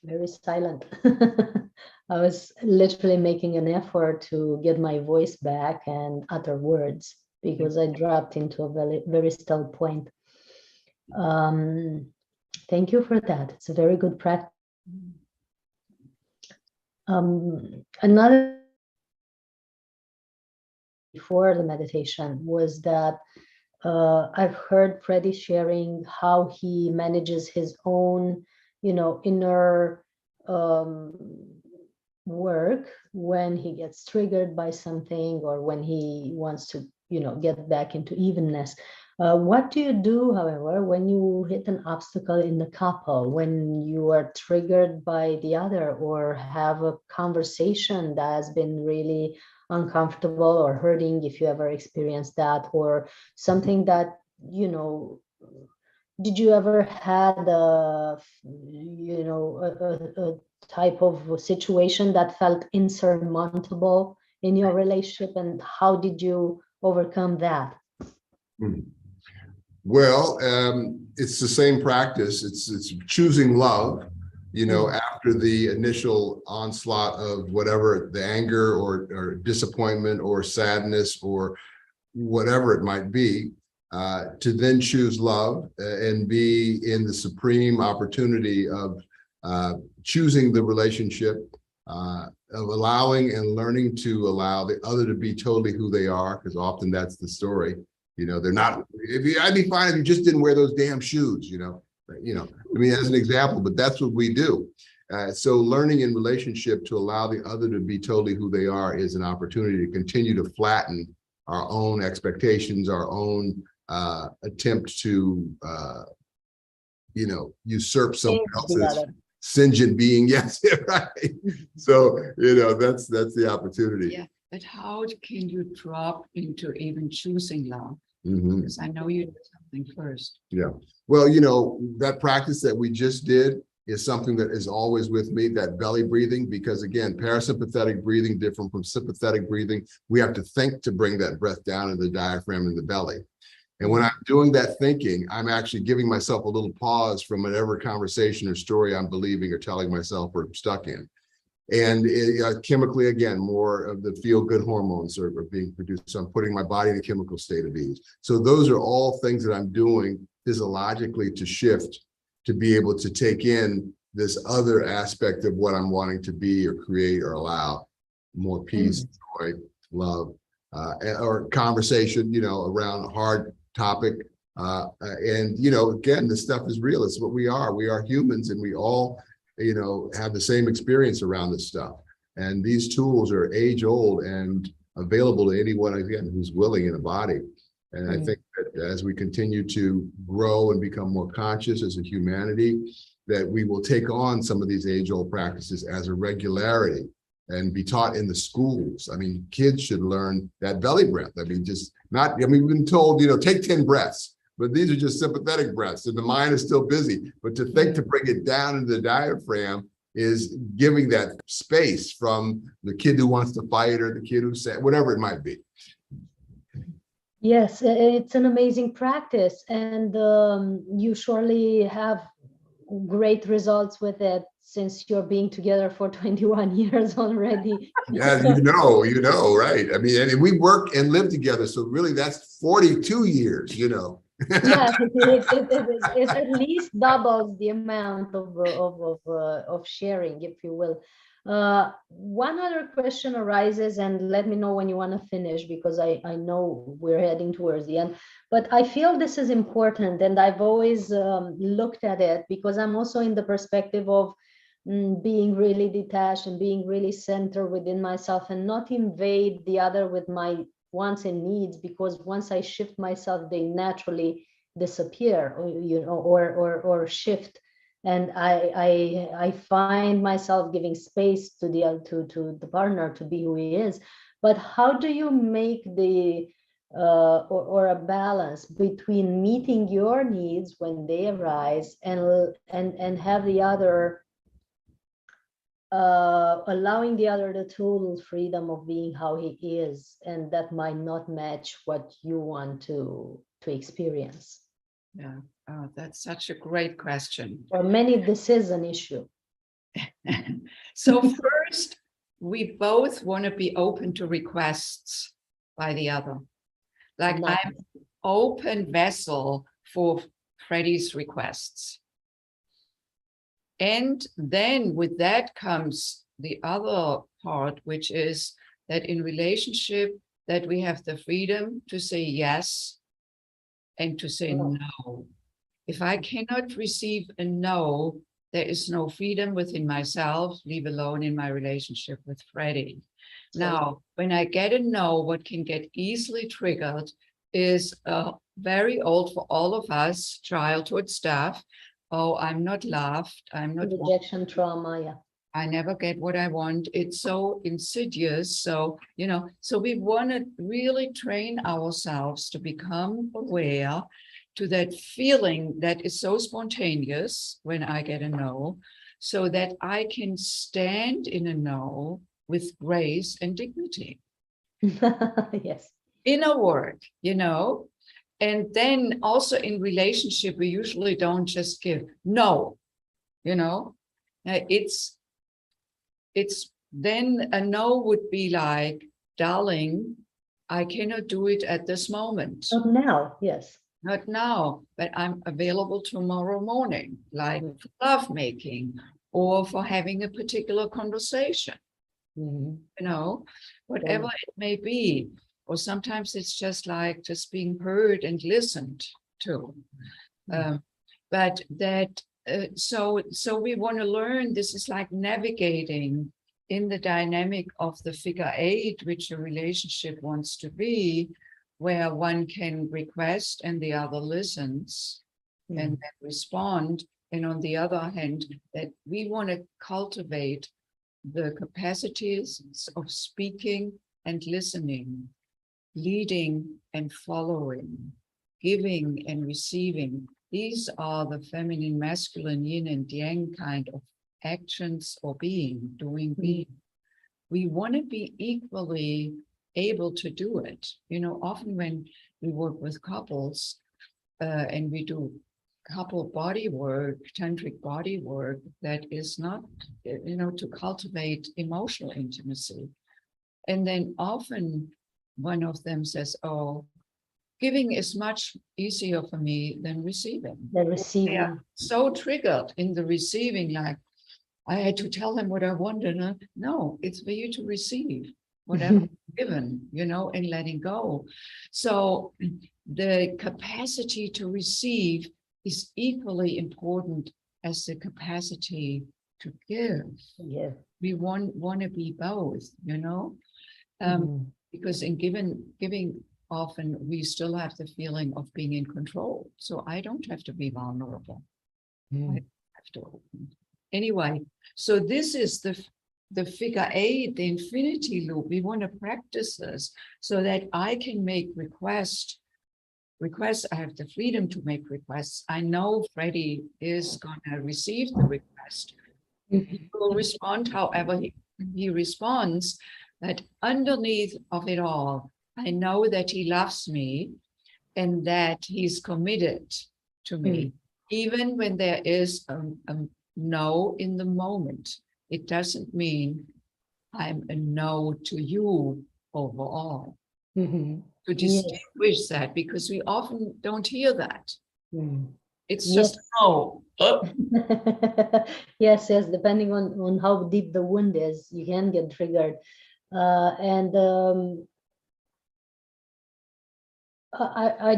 very silent. I was literally making an effort to get my voice back and utter words because I dropped into a very, very still point. Thank you for that. It's a very good practice. Another before the meditation was that I've heard Freddie sharing how he manages his own, inner work when he gets triggered by something or when he wants to, get back into evenness. What do you do, however, when you hit an obstacle in the couple, when you are triggered by the other or have a conversation that has been really uncomfortable or hurting, if you ever experienced that, or something that, did you ever had a type of situation that felt insurmountable in your relationship, and how did you overcome that? Well, it's the same practice. It's choosing love, after the initial onslaught of whatever the anger or disappointment or sadness or whatever it might be, to then choose love and be in the supreme opportunity of choosing the relationship, of allowing and learning to allow the other to be totally who they are, because often that's the story. They're not, I'd be fine if you just didn't wear those damn shoes, as an example, but that's what we do. So learning in relationship to allow the other to be totally who they are is an opportunity to continue to flatten our own expectations, our own attempt to, usurp someone else's sentient being. Yes, right. So, that's the opportunity. Yeah, but how can you drop into even choosing love? Mm-hmm. Because I know you did something first. Yeah. Well, that practice that we just did is something that is always with me, that belly breathing, because again, parasympathetic breathing, different from sympathetic breathing. We have to think to bring that breath down in the diaphragm and the belly. And when I'm doing that thinking, I'm actually giving myself a little pause from whatever conversation or story I'm believing or telling myself or stuck in. And chemically, again, more of the feel-good hormones are being produced. So I'm putting my body in a chemical state of ease. So those are all things that I'm doing physiologically to shift, to be able to take in this other aspect of what I'm wanting to be or create or allow. More peace, joy, love, or conversation, around a hard topic. And, again, this stuff is real. It's what we are. We are humans, and we all have the same experience around this stuff. And these tools are age old and available to anyone, again, who's willing in a body. And I think that as we continue to grow and become more conscious as a humanity, that we will take on some of these age old practices as a regularity and be taught in the schools. I mean, kids should learn that belly breath. We've been told, take 10 breaths. But these are just sympathetic breaths, and the mind is still busy. But to think to bring it down into the diaphragm is giving that space from the kid who wants to fight or the kid who's sad, whatever it might be. Yes, it's an amazing practice, and you surely have great results with it since you're being together for 21 years already. Yeah, right? I mean, and we work and live together, so really that's 42 years, Yes, it at least doubles the amount of sharing, if you will. One other question arises, and let me know when you want to finish, because I know we're heading towards the end, but I feel this is important, and I've always looked at it because I'm also in the perspective of being really detached and being really centered within myself and not invade the other with my wants and needs, because once I shift myself, they naturally disappear, or shift, and I find myself giving space to the partner to be who he is. But how do you make the or a balance between meeting your needs when they arise and have the other allowing the other the total freedom of being how he is, and that might not match what you want to experience? Yeah, that's such a great question. For many, this is an issue. So first, we both want to be open to requests by the other. Like, I'm open vessel for Freddie's requests. And then with that comes the other part, which is that in relationship, that we have the freedom to say yes and to say no. If I cannot receive a no, there is no freedom within myself, leave alone in my relationship with Freddie. Now, when I get a no, what can get easily triggered is very old for all of us, childhood stuff. Oh, I'm not loved. I'm not rejection trauma. Yeah. I never get what I want. It's so insidious. So, so we want to really train ourselves to become aware to that feeling that is so spontaneous when I get a no, so that I can stand in a no with grace and dignity. Yes. Inner work, and then also in relationship, we usually don't just give no, it's then a no would be like, darling, I cannot do it at this moment. Not now, yes. Not now, but I'm available tomorrow morning, like for love making or for having a particular conversation, whatever it may be. Or sometimes it's just like just being heard and listened to. But that, so we want to learn, this is like navigating in the dynamic of the figure 8, which a relationship wants to be, where one can request and the other listens and then respond. And on the other hand, that we want to cultivate the capacities of speaking and listening, leading and following, giving and receiving. These are the feminine, masculine, yin and yang kind of actions or being. We want to be equally able to do it. Often when we work with couples and we do couple body work, tantric body work, that is not, to cultivate emotional intimacy. And then often one of them says, oh, giving is much easier for me than receiving. They are so triggered in the receiving, like, I had to tell them what I wanted. No, it's for you to receive whatever given, and letting go. So the capacity to receive is equally important as the capacity to give. Yeah. We want to be both, because in giving, often we still have the feeling of being in control. So I don't have to be vulnerable. I have to open. Anyway, so this is the figure 8, the infinity loop. We want to practice this so that I can make requests. I have the freedom to make requests. I know Freddie is going to receive the request. He will respond however he responds, but underneath of it all, I know that he loves me and that he's committed to me. Even when there is a no in the moment, it doesn't mean I'm a no to you overall. To distinguish that, because we often don't hear that. It's just no. Yes, depending on how deep the wound is, you can get triggered. I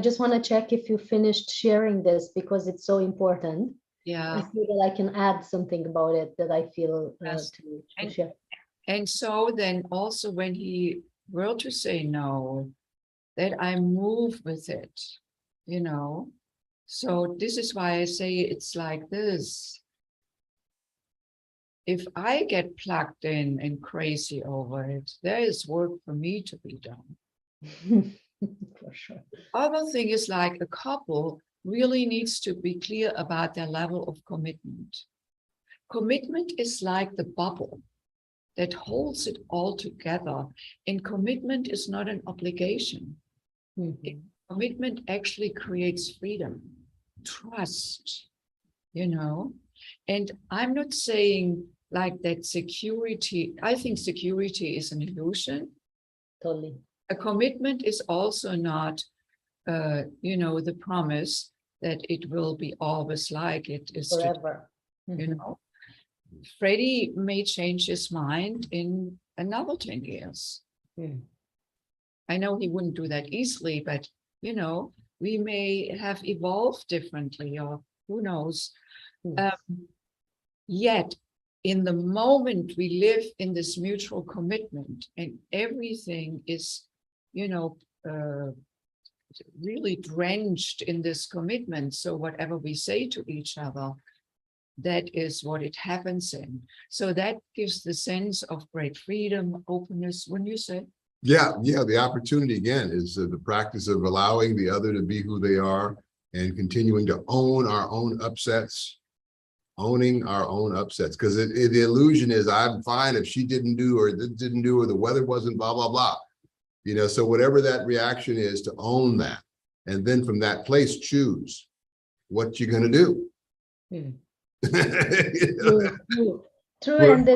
just want to check if you finished sharing this, because it's so important. Yeah. I feel that I can add something about it that I feel to share. And so then also when he were to say no, that I move with it, So this is why I say it's like this. If I get plugged in and crazy over it, there is work for me to be done. For sure. Other thing is, like, a couple really needs to be clear about their level of commitment. Commitment is like the bubble that holds it all together. And commitment is not an obligation. Commitment actually creates freedom, trust, And I'm not saying like that security. I think security is an illusion. Totally. A commitment is also not, the promise that it will be always like it is today. Forever. You know, Freddie may change his mind in another 10 years. I know he wouldn't do that easily, but you know, we may have evolved differently, or who knows. Yet, in the moment we live in this mutual commitment, and everything is, you know, really drenched in this commitment. So whatever we say to each other, that is what it happens in. So that gives the sense of great freedom, openness, wouldn't you say? Yeah, the opportunity again is the practice of allowing the other to be who they are and continuing to own our own upsets, owning our own upsets. Because the illusion is I'm fine if she didn't do or didn't do or the weather wasn't blah, blah, blah. You know, so whatever that reaction is, to own that. And then from that place, choose what you're going to do. True. And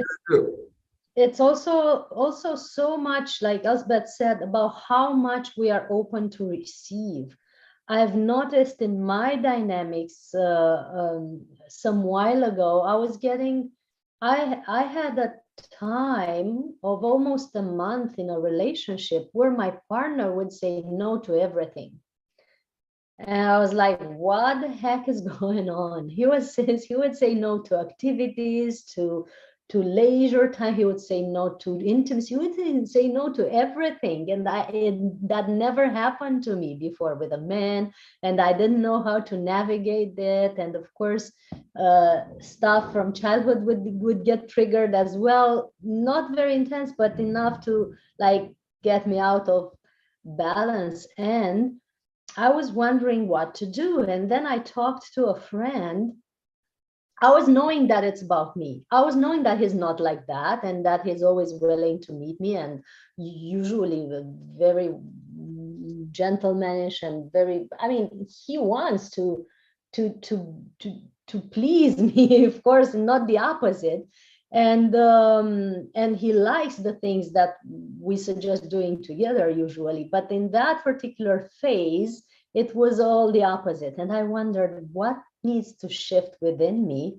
it's also so much, like Elsbeth said, about how much we are open to receive. I've noticed in my dynamics some while ago, I had a time of almost a month in a relationship where my partner would say no to everything. And I was like, what the heck is going on? He would say no to activities, to leisure time. He would say no to intimacy. He would say no to everything. And that never happened to me before with a man. And I didn't know how to navigate it. And of course, stuff from childhood would get triggered as well. Not very intense, but enough to like get me out of balance. And I was wondering what to do. And then I talked to a friend. I was knowing that it's about me. I was knowing that he's not like that and that he's always willing to meet me and usually very gentlemanish and very, I mean, he wants to please me, of course, not the opposite. And he likes the things that we suggest doing together usually, but in that particular phase, it was all the opposite. And I wondered what needs to shift within me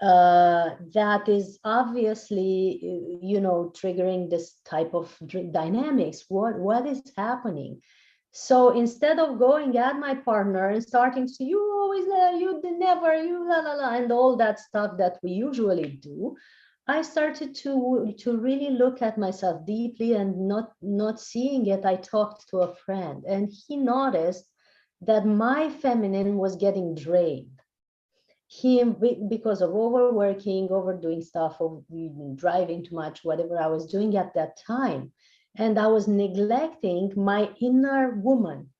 that is obviously, you know, triggering this type of dynamics. What is happening? So instead of going at my partner and starting to say, you always there, you never, you la la la, and all that stuff that we usually do, I started to really look at myself deeply and not seeing it. I talked to a friend and he noticed that my feminine was getting drained. Because of overworking, overdoing stuff, of driving too much, whatever I was doing at that time. And I was neglecting my inner woman.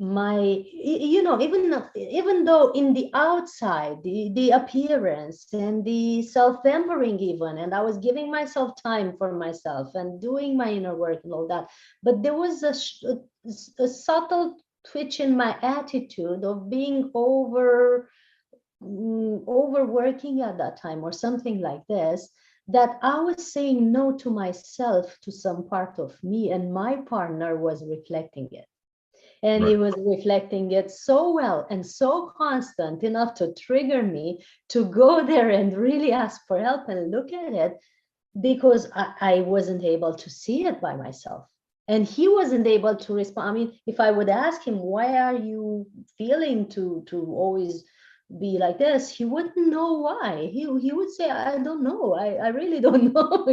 My, you know, even though in the outside, the appearance and the self-pampering even, and I was giving myself time for myself and doing my inner work and all that, but there was a subtle twitch in my attitude of being overworking at that time or something like this, that I was saying no to myself, to some part of me, and my partner was reflecting it. And he was reflecting it so well and so constant enough to trigger me to go there and really ask for help and look at it, because I wasn't able to see it by myself. And he wasn't able to respond. I mean, if I would ask him, why are you feeling to always be like this, he wouldn't know why. He would say, I don't know. I really don't know.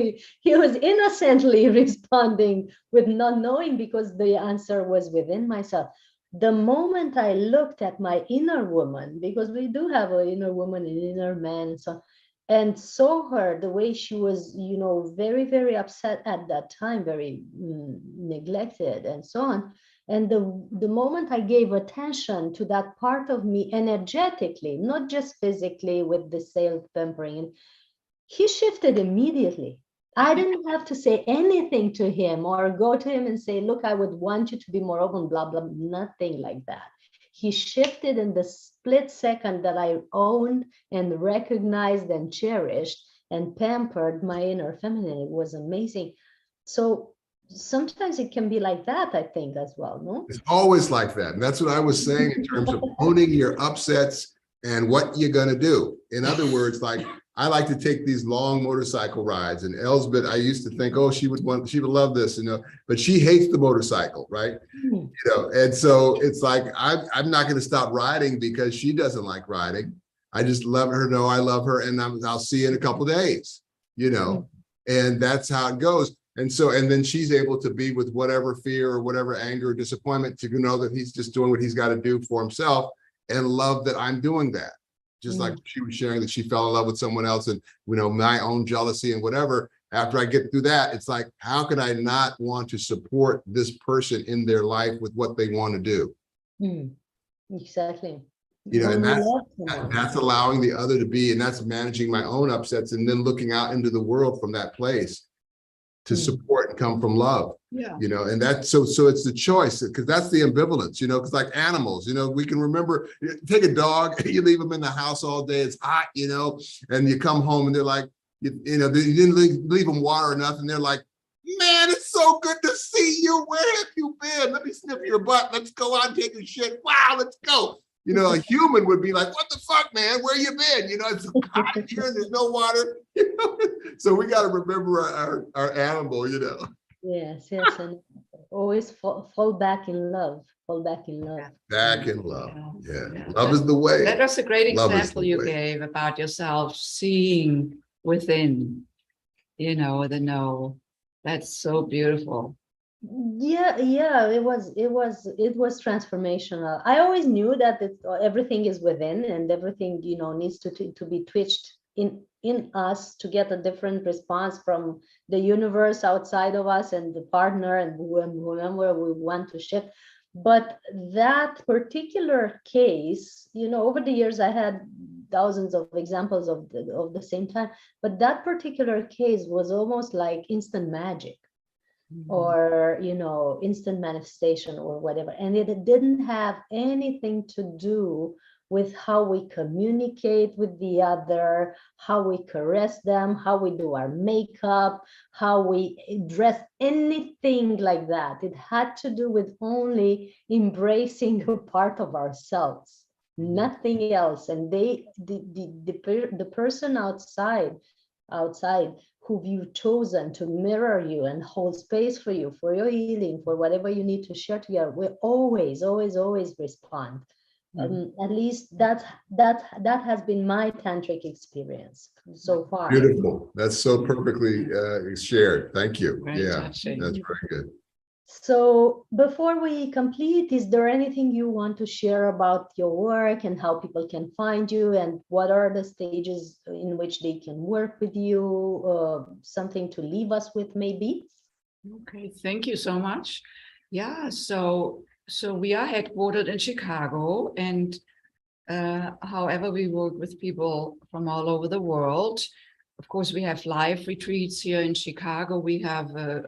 He was innocently responding with not knowing, because the answer was within myself. The moment I looked at my inner woman, because we do have an inner woman and inner man and so on, and saw her the way she was, you know, very, very upset at that time, very neglected and so on. And the moment I gave attention to that part of me energetically, not just physically with the self-pampering, he shifted immediately. I didn't have to say anything to him or go to him and say, look, I would want you to be more open, blah, blah, nothing like that. He shifted in the split second that I owned and recognized and cherished and pampered my inner feminine. It was amazing. So sometimes it can be like that, I think, as well, no? It's always like that. And that's what I was saying in terms of owning your upsets and what you're going to do. In other words, like I like to take these long motorcycle rides, and Elsbeth, I used to think, oh, she would love this, but she hates the motorcycle, right? And so it's like, I'm not going to stop riding because she doesn't like riding. I just let her know I love her, and I'll see you in a couple of days, and that's how it goes. And so, and then she's able to be with whatever fear or whatever anger or disappointment to know that he's just doing what he's got to do for himself, and love that I'm doing that. Just like she was sharing that she fell in love with someone else, and, my own jealousy and whatever. After I get through that, it's like, how could I not want to support this person in their life with what they want to do? Exactly. And that's allowing the other to be, and that's managing my own upsets, and then looking out into the world from that place to support and come from love. And that's so it's the choice, because that's the ambivalence, because like animals, we can remember, take a dog, you leave them in the house all day, it's hot, and you come home and they're like, you didn't leave them water enough, and they're like, man, it's so good to see you. Where have you been? Let me sniff your butt. Let's go out and take a shit. Wow, let's go. A human would be like, what the fuck, man? Where you been? It's hot here and there's no water. So we got to remember our animal, Yes, and always fall back in love. Fall back in love. Back in love. Yeah. Love is the way. That was a great example you gave about yourself seeing within, the know. That's so beautiful. Yeah, it was transformational. I always knew that everything is within, and everything needs to be twitched in us to get a different response from the universe outside of us and the partner and whoever we want to shift. But that particular case, over the years I had thousands of examples of the same time, but that particular case was almost like instant magic. Or instant manifestation or whatever, and it didn't have anything to do with how we communicate with the other, how we caress them, how we do our makeup, how we dress, anything like that. It had to do with only embracing a part of ourselves, nothing else. And the person outside who you've chosen to mirror you and hold space for you, for your healing, for whatever you need to share together, will always respond. At least that has been my tantric experience so far. Beautiful. That's so perfectly shared. Thank you. Touching. That's very good. So before we complete, is there anything you want to share about your work and how people can find you, and what are the stages in which they can work with you? Something to leave us with, maybe? Okay, thank you so much. Yeah, so we are headquartered in Chicago, and however, we work with people from all over the world. Of course, we have live retreats here in Chicago. We have a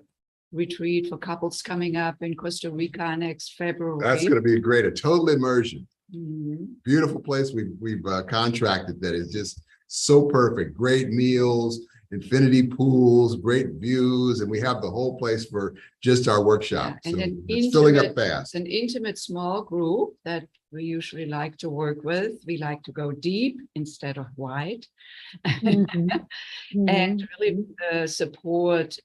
retreat for couples coming up in Costa Rica next February. That's going to be a total immersion. Beautiful place. We've contracted that is just so perfect. Great meals, infinity pools, great views, and we have the whole place for just our workshop. And so it's filling up fast. An intimate small group that we usually like to work with. We like to go deep instead of wide, and really support,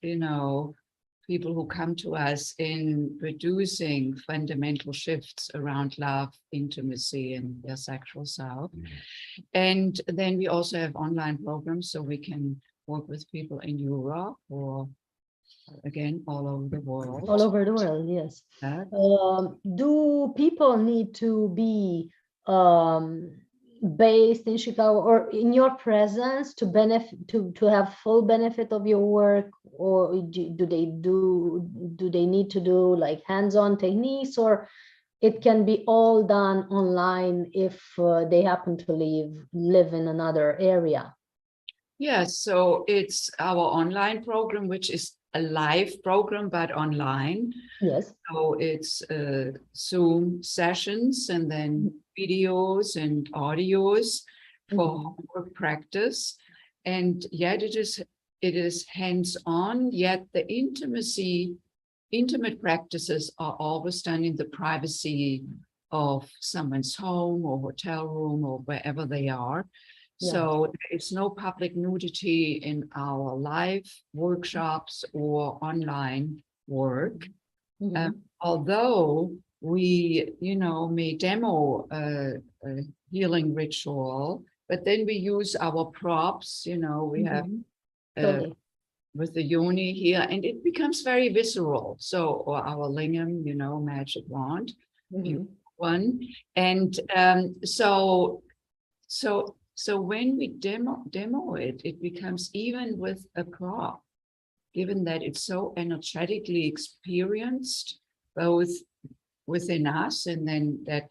people who come to us in producing fundamental shifts around love, intimacy, and their sexual self. And then we also have online programs, so we can work with people in Europe or, again, all over the world. All over the world, yes. Do people need to be based in Chicago or in your presence to benefit, to have full benefit of your work, or do they need to do like hands-on techniques, or it can be all done online if they happen to live in another area? Yes, so it's our online program, which is a live program, but online. Yes. So it's Zoom sessions and then videos and audios for work practice. And yet it is hands-on, yet the intimacy intimate practices are always done in the privacy of someone's home or hotel room or wherever they are. Yeah. So it's no public nudity in our live workshops or online work. Although we, may demo a healing ritual, but then we use our props, we have Totally. with the yoni here, and it becomes very visceral. So, or our lingam, magic wand, one. And so when we demo it, it becomes even with a prop, given that it's so energetically experienced, both within us, and then that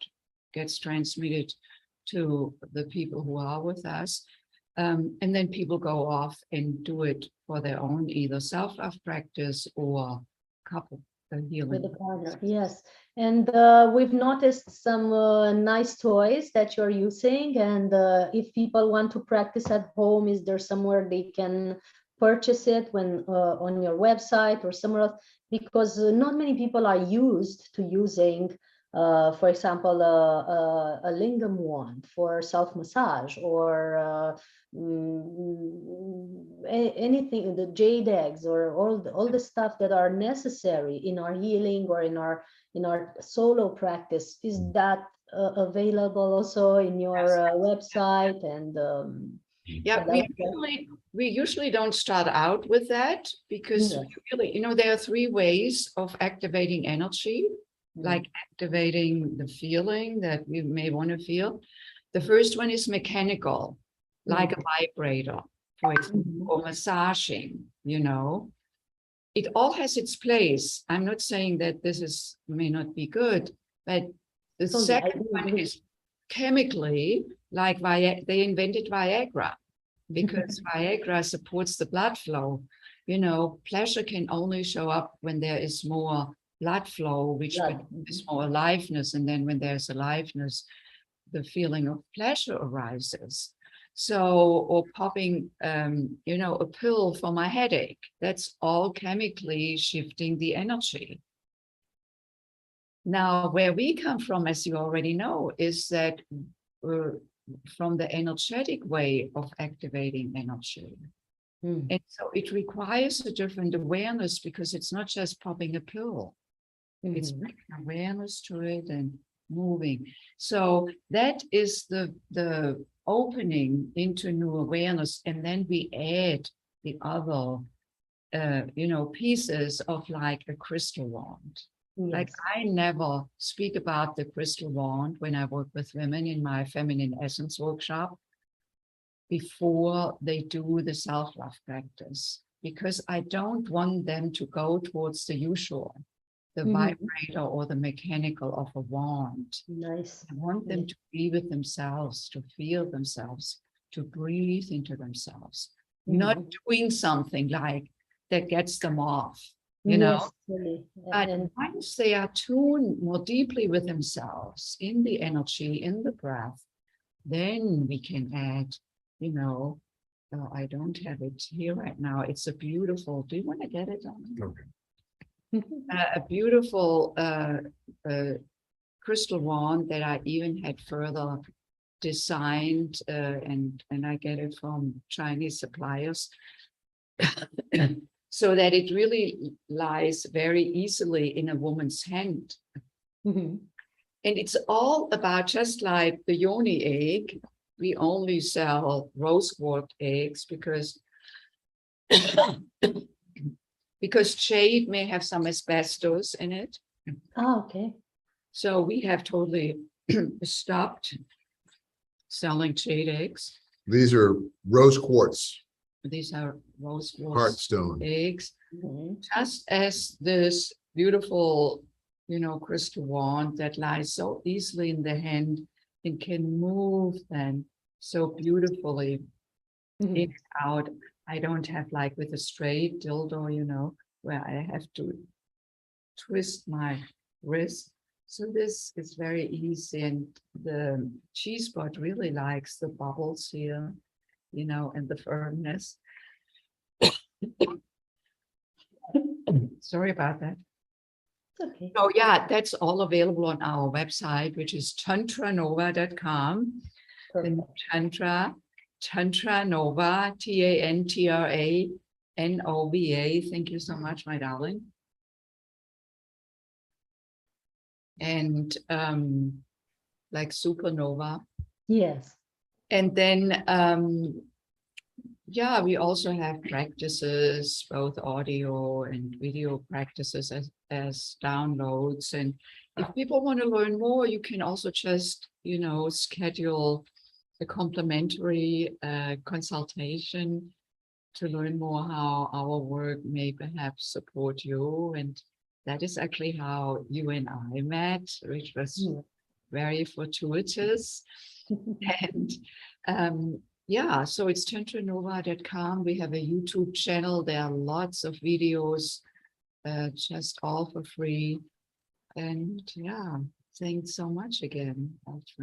gets transmitted to the people who are with us. And then people go off and do it for their own, either self-love practice or couple healing. With a partner, yes. And we've noticed some nice toys that you're using. And if people want to practice at home, is there somewhere they can purchase it when on your website or somewhere else? Because not many people are used to using, for example, a lingam wand for self-massage, or anything, the jade eggs, or all the stuff that are necessary in our healing or in our solo practice. Is that available also in your website? And yeah, we usually don't start out with that, because really, there are 3 ways of activating energy, like activating the feeling that we may want to feel. The first one is mechanical, like a vibrator, for example, or massaging, It all has its place. I'm not saying that this may not be good, but the second one is chemically, like they invented Viagra, because Viagra supports the blood flow. Pleasure can only show up when there is more blood flow, which is more aliveness. And then when there's aliveness, the feeling of pleasure arises. So, or popping, a pill for my headache, that's all chemically shifting the energy. Now, where we come from, as you already know, is that from the energetic way of activating energy. And so it requires a different awareness, because it's not just popping a pill. It's bringing awareness to it and moving. So that is the opening into new awareness. And then we add the other, pieces of like a crystal wand. Yes. Like I never speak about the crystal wand when I work with women in my feminine essence workshop before they do the self-love practice, because I don't want them to go towards the usual, the vibrator or the mechanical of a wand. Nice. I want them to be with themselves, to feel themselves, to breathe into themselves, not doing something like that gets them off, Yes, really. But once they are tuned more deeply with themselves, in the energy, in the breath, then we can add, I don't have it here right now. It's a beautiful, do you want to get it on? Okay. A beautiful crystal wand that I even had further designed, and I get it from Chinese suppliers, so that it really lies very easily in a woman's hand. And it's all about, just like the yoni egg, we only sell rose quartz eggs because jade may have some asbestos in it. Oh, okay. So we have totally stopped selling jade eggs. These are rose quartz. These are rose quartz Heartstone eggs. Just as this beautiful, crystal wand that lies so easily in the hand and can move then so beautifully in and out. I don't have like with a straight dildo, where I have to twist my wrist. So this is very easy, and the G-spot really likes the bubbles here, and the firmness. Sorry about that. Okay. So yeah, that's all available on our website, which is tantranova.com. And Tantra Nova, TANTRANOVA. Thank you so much, my darling. And like supernova. Yes. And then yeah, we also have practices, both audio and video practices as downloads. And if people want to learn more, you can also just, you know, schedule a complimentary consultation to learn more how our work may perhaps support you. And that is actually how you and I met, which was very fortuitous. And yeah, so it's tantranova.com. We have a YouTube channel. There are lots of videos, just all for free. And yeah, thanks so much again.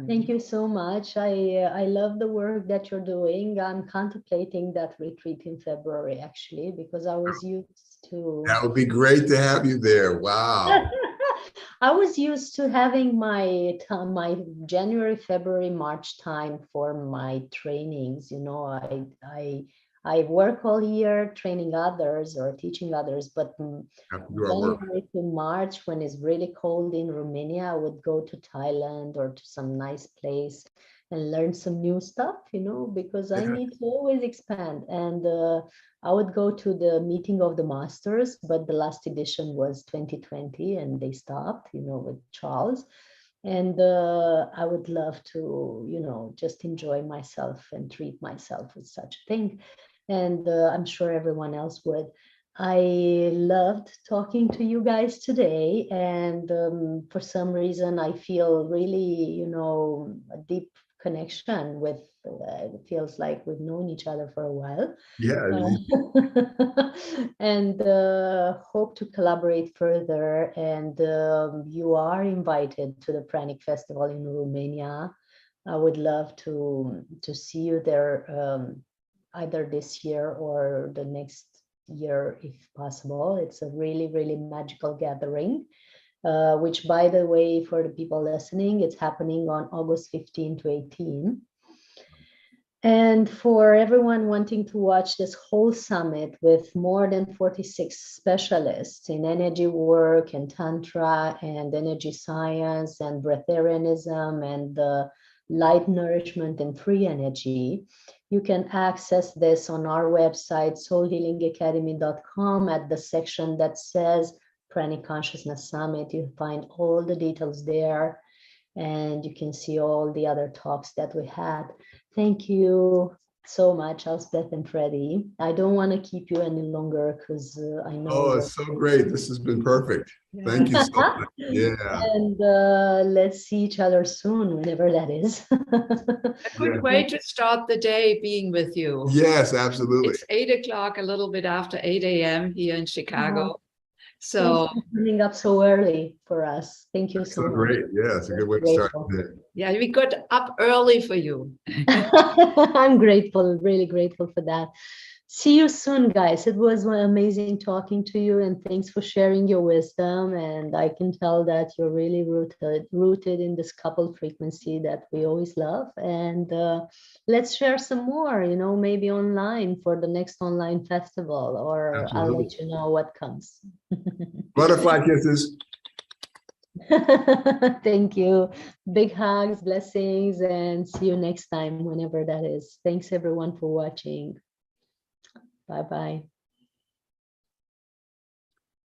Thank you so much. I love the work that you're doing. I'm contemplating that retreat in February, actually, because I was used to. That would be great to have you there. Wow. I was used to having my January, February, March time for my trainings. You know, I work all year training others or teaching others, but January to March, when it's really cold in Romania, I would go to Thailand or to some nice place and learn some new stuff, you know, because I need to always expand. And I would go to the meeting of the masters, but the last edition was 2020 and they stopped, you know, with Charles. And I would love to, you know, just enjoy myself and treat myself with such a thing. And I'm sure everyone else would. I loved talking to you guys today. And for some reason, I feel really, you know, a deep connection with, it feels like we've known each other for a while. Yeah. And hope to collaborate further. And you are invited to the Pranic Festival in Romania. I would love to see you there either this year or the next year, if possible. It's a really, really magical gathering. Which, by the way, for the people listening, it's happening on August 15 to 18. And for everyone wanting to watch this whole summit with more than 46 specialists in energy work and Tantra and energy science and breatharianism and light nourishment and free energy, you can access this on our website, soulhealingacademy.com, at the section that says Pranic Consciousness Summit. You find all the details there, and you can see all the other talks that we had. Thank you so much, Elspeth and Freddie. I don't want to keep you any longer because I know. Oh, it's so great. This has been perfect. Thank you so much. Yeah. And let's see each other soon, whenever that is. A good way to start the day being with you. Yes, absolutely. It's 8 o'clock, a little bit after 8 a.m. here in Chicago. So coming up so early for us. Thank you so much. Great. Yeah, it's a good way to start the day. Yeah, we got up early for you. I'm grateful, really grateful for that. See you soon, guys. It was amazing talking to you, and thanks for sharing your wisdom. And I can tell that you're really rooted in this couple frequency that we always love. And let's share some more, you know, maybe online for the next online festival, or Absolutely. I'll let you know what comes. Butterfly kisses. Thank you. Big hugs, blessings, and see you next time, whenever that is. Thanks everyone for watching. Bye-bye.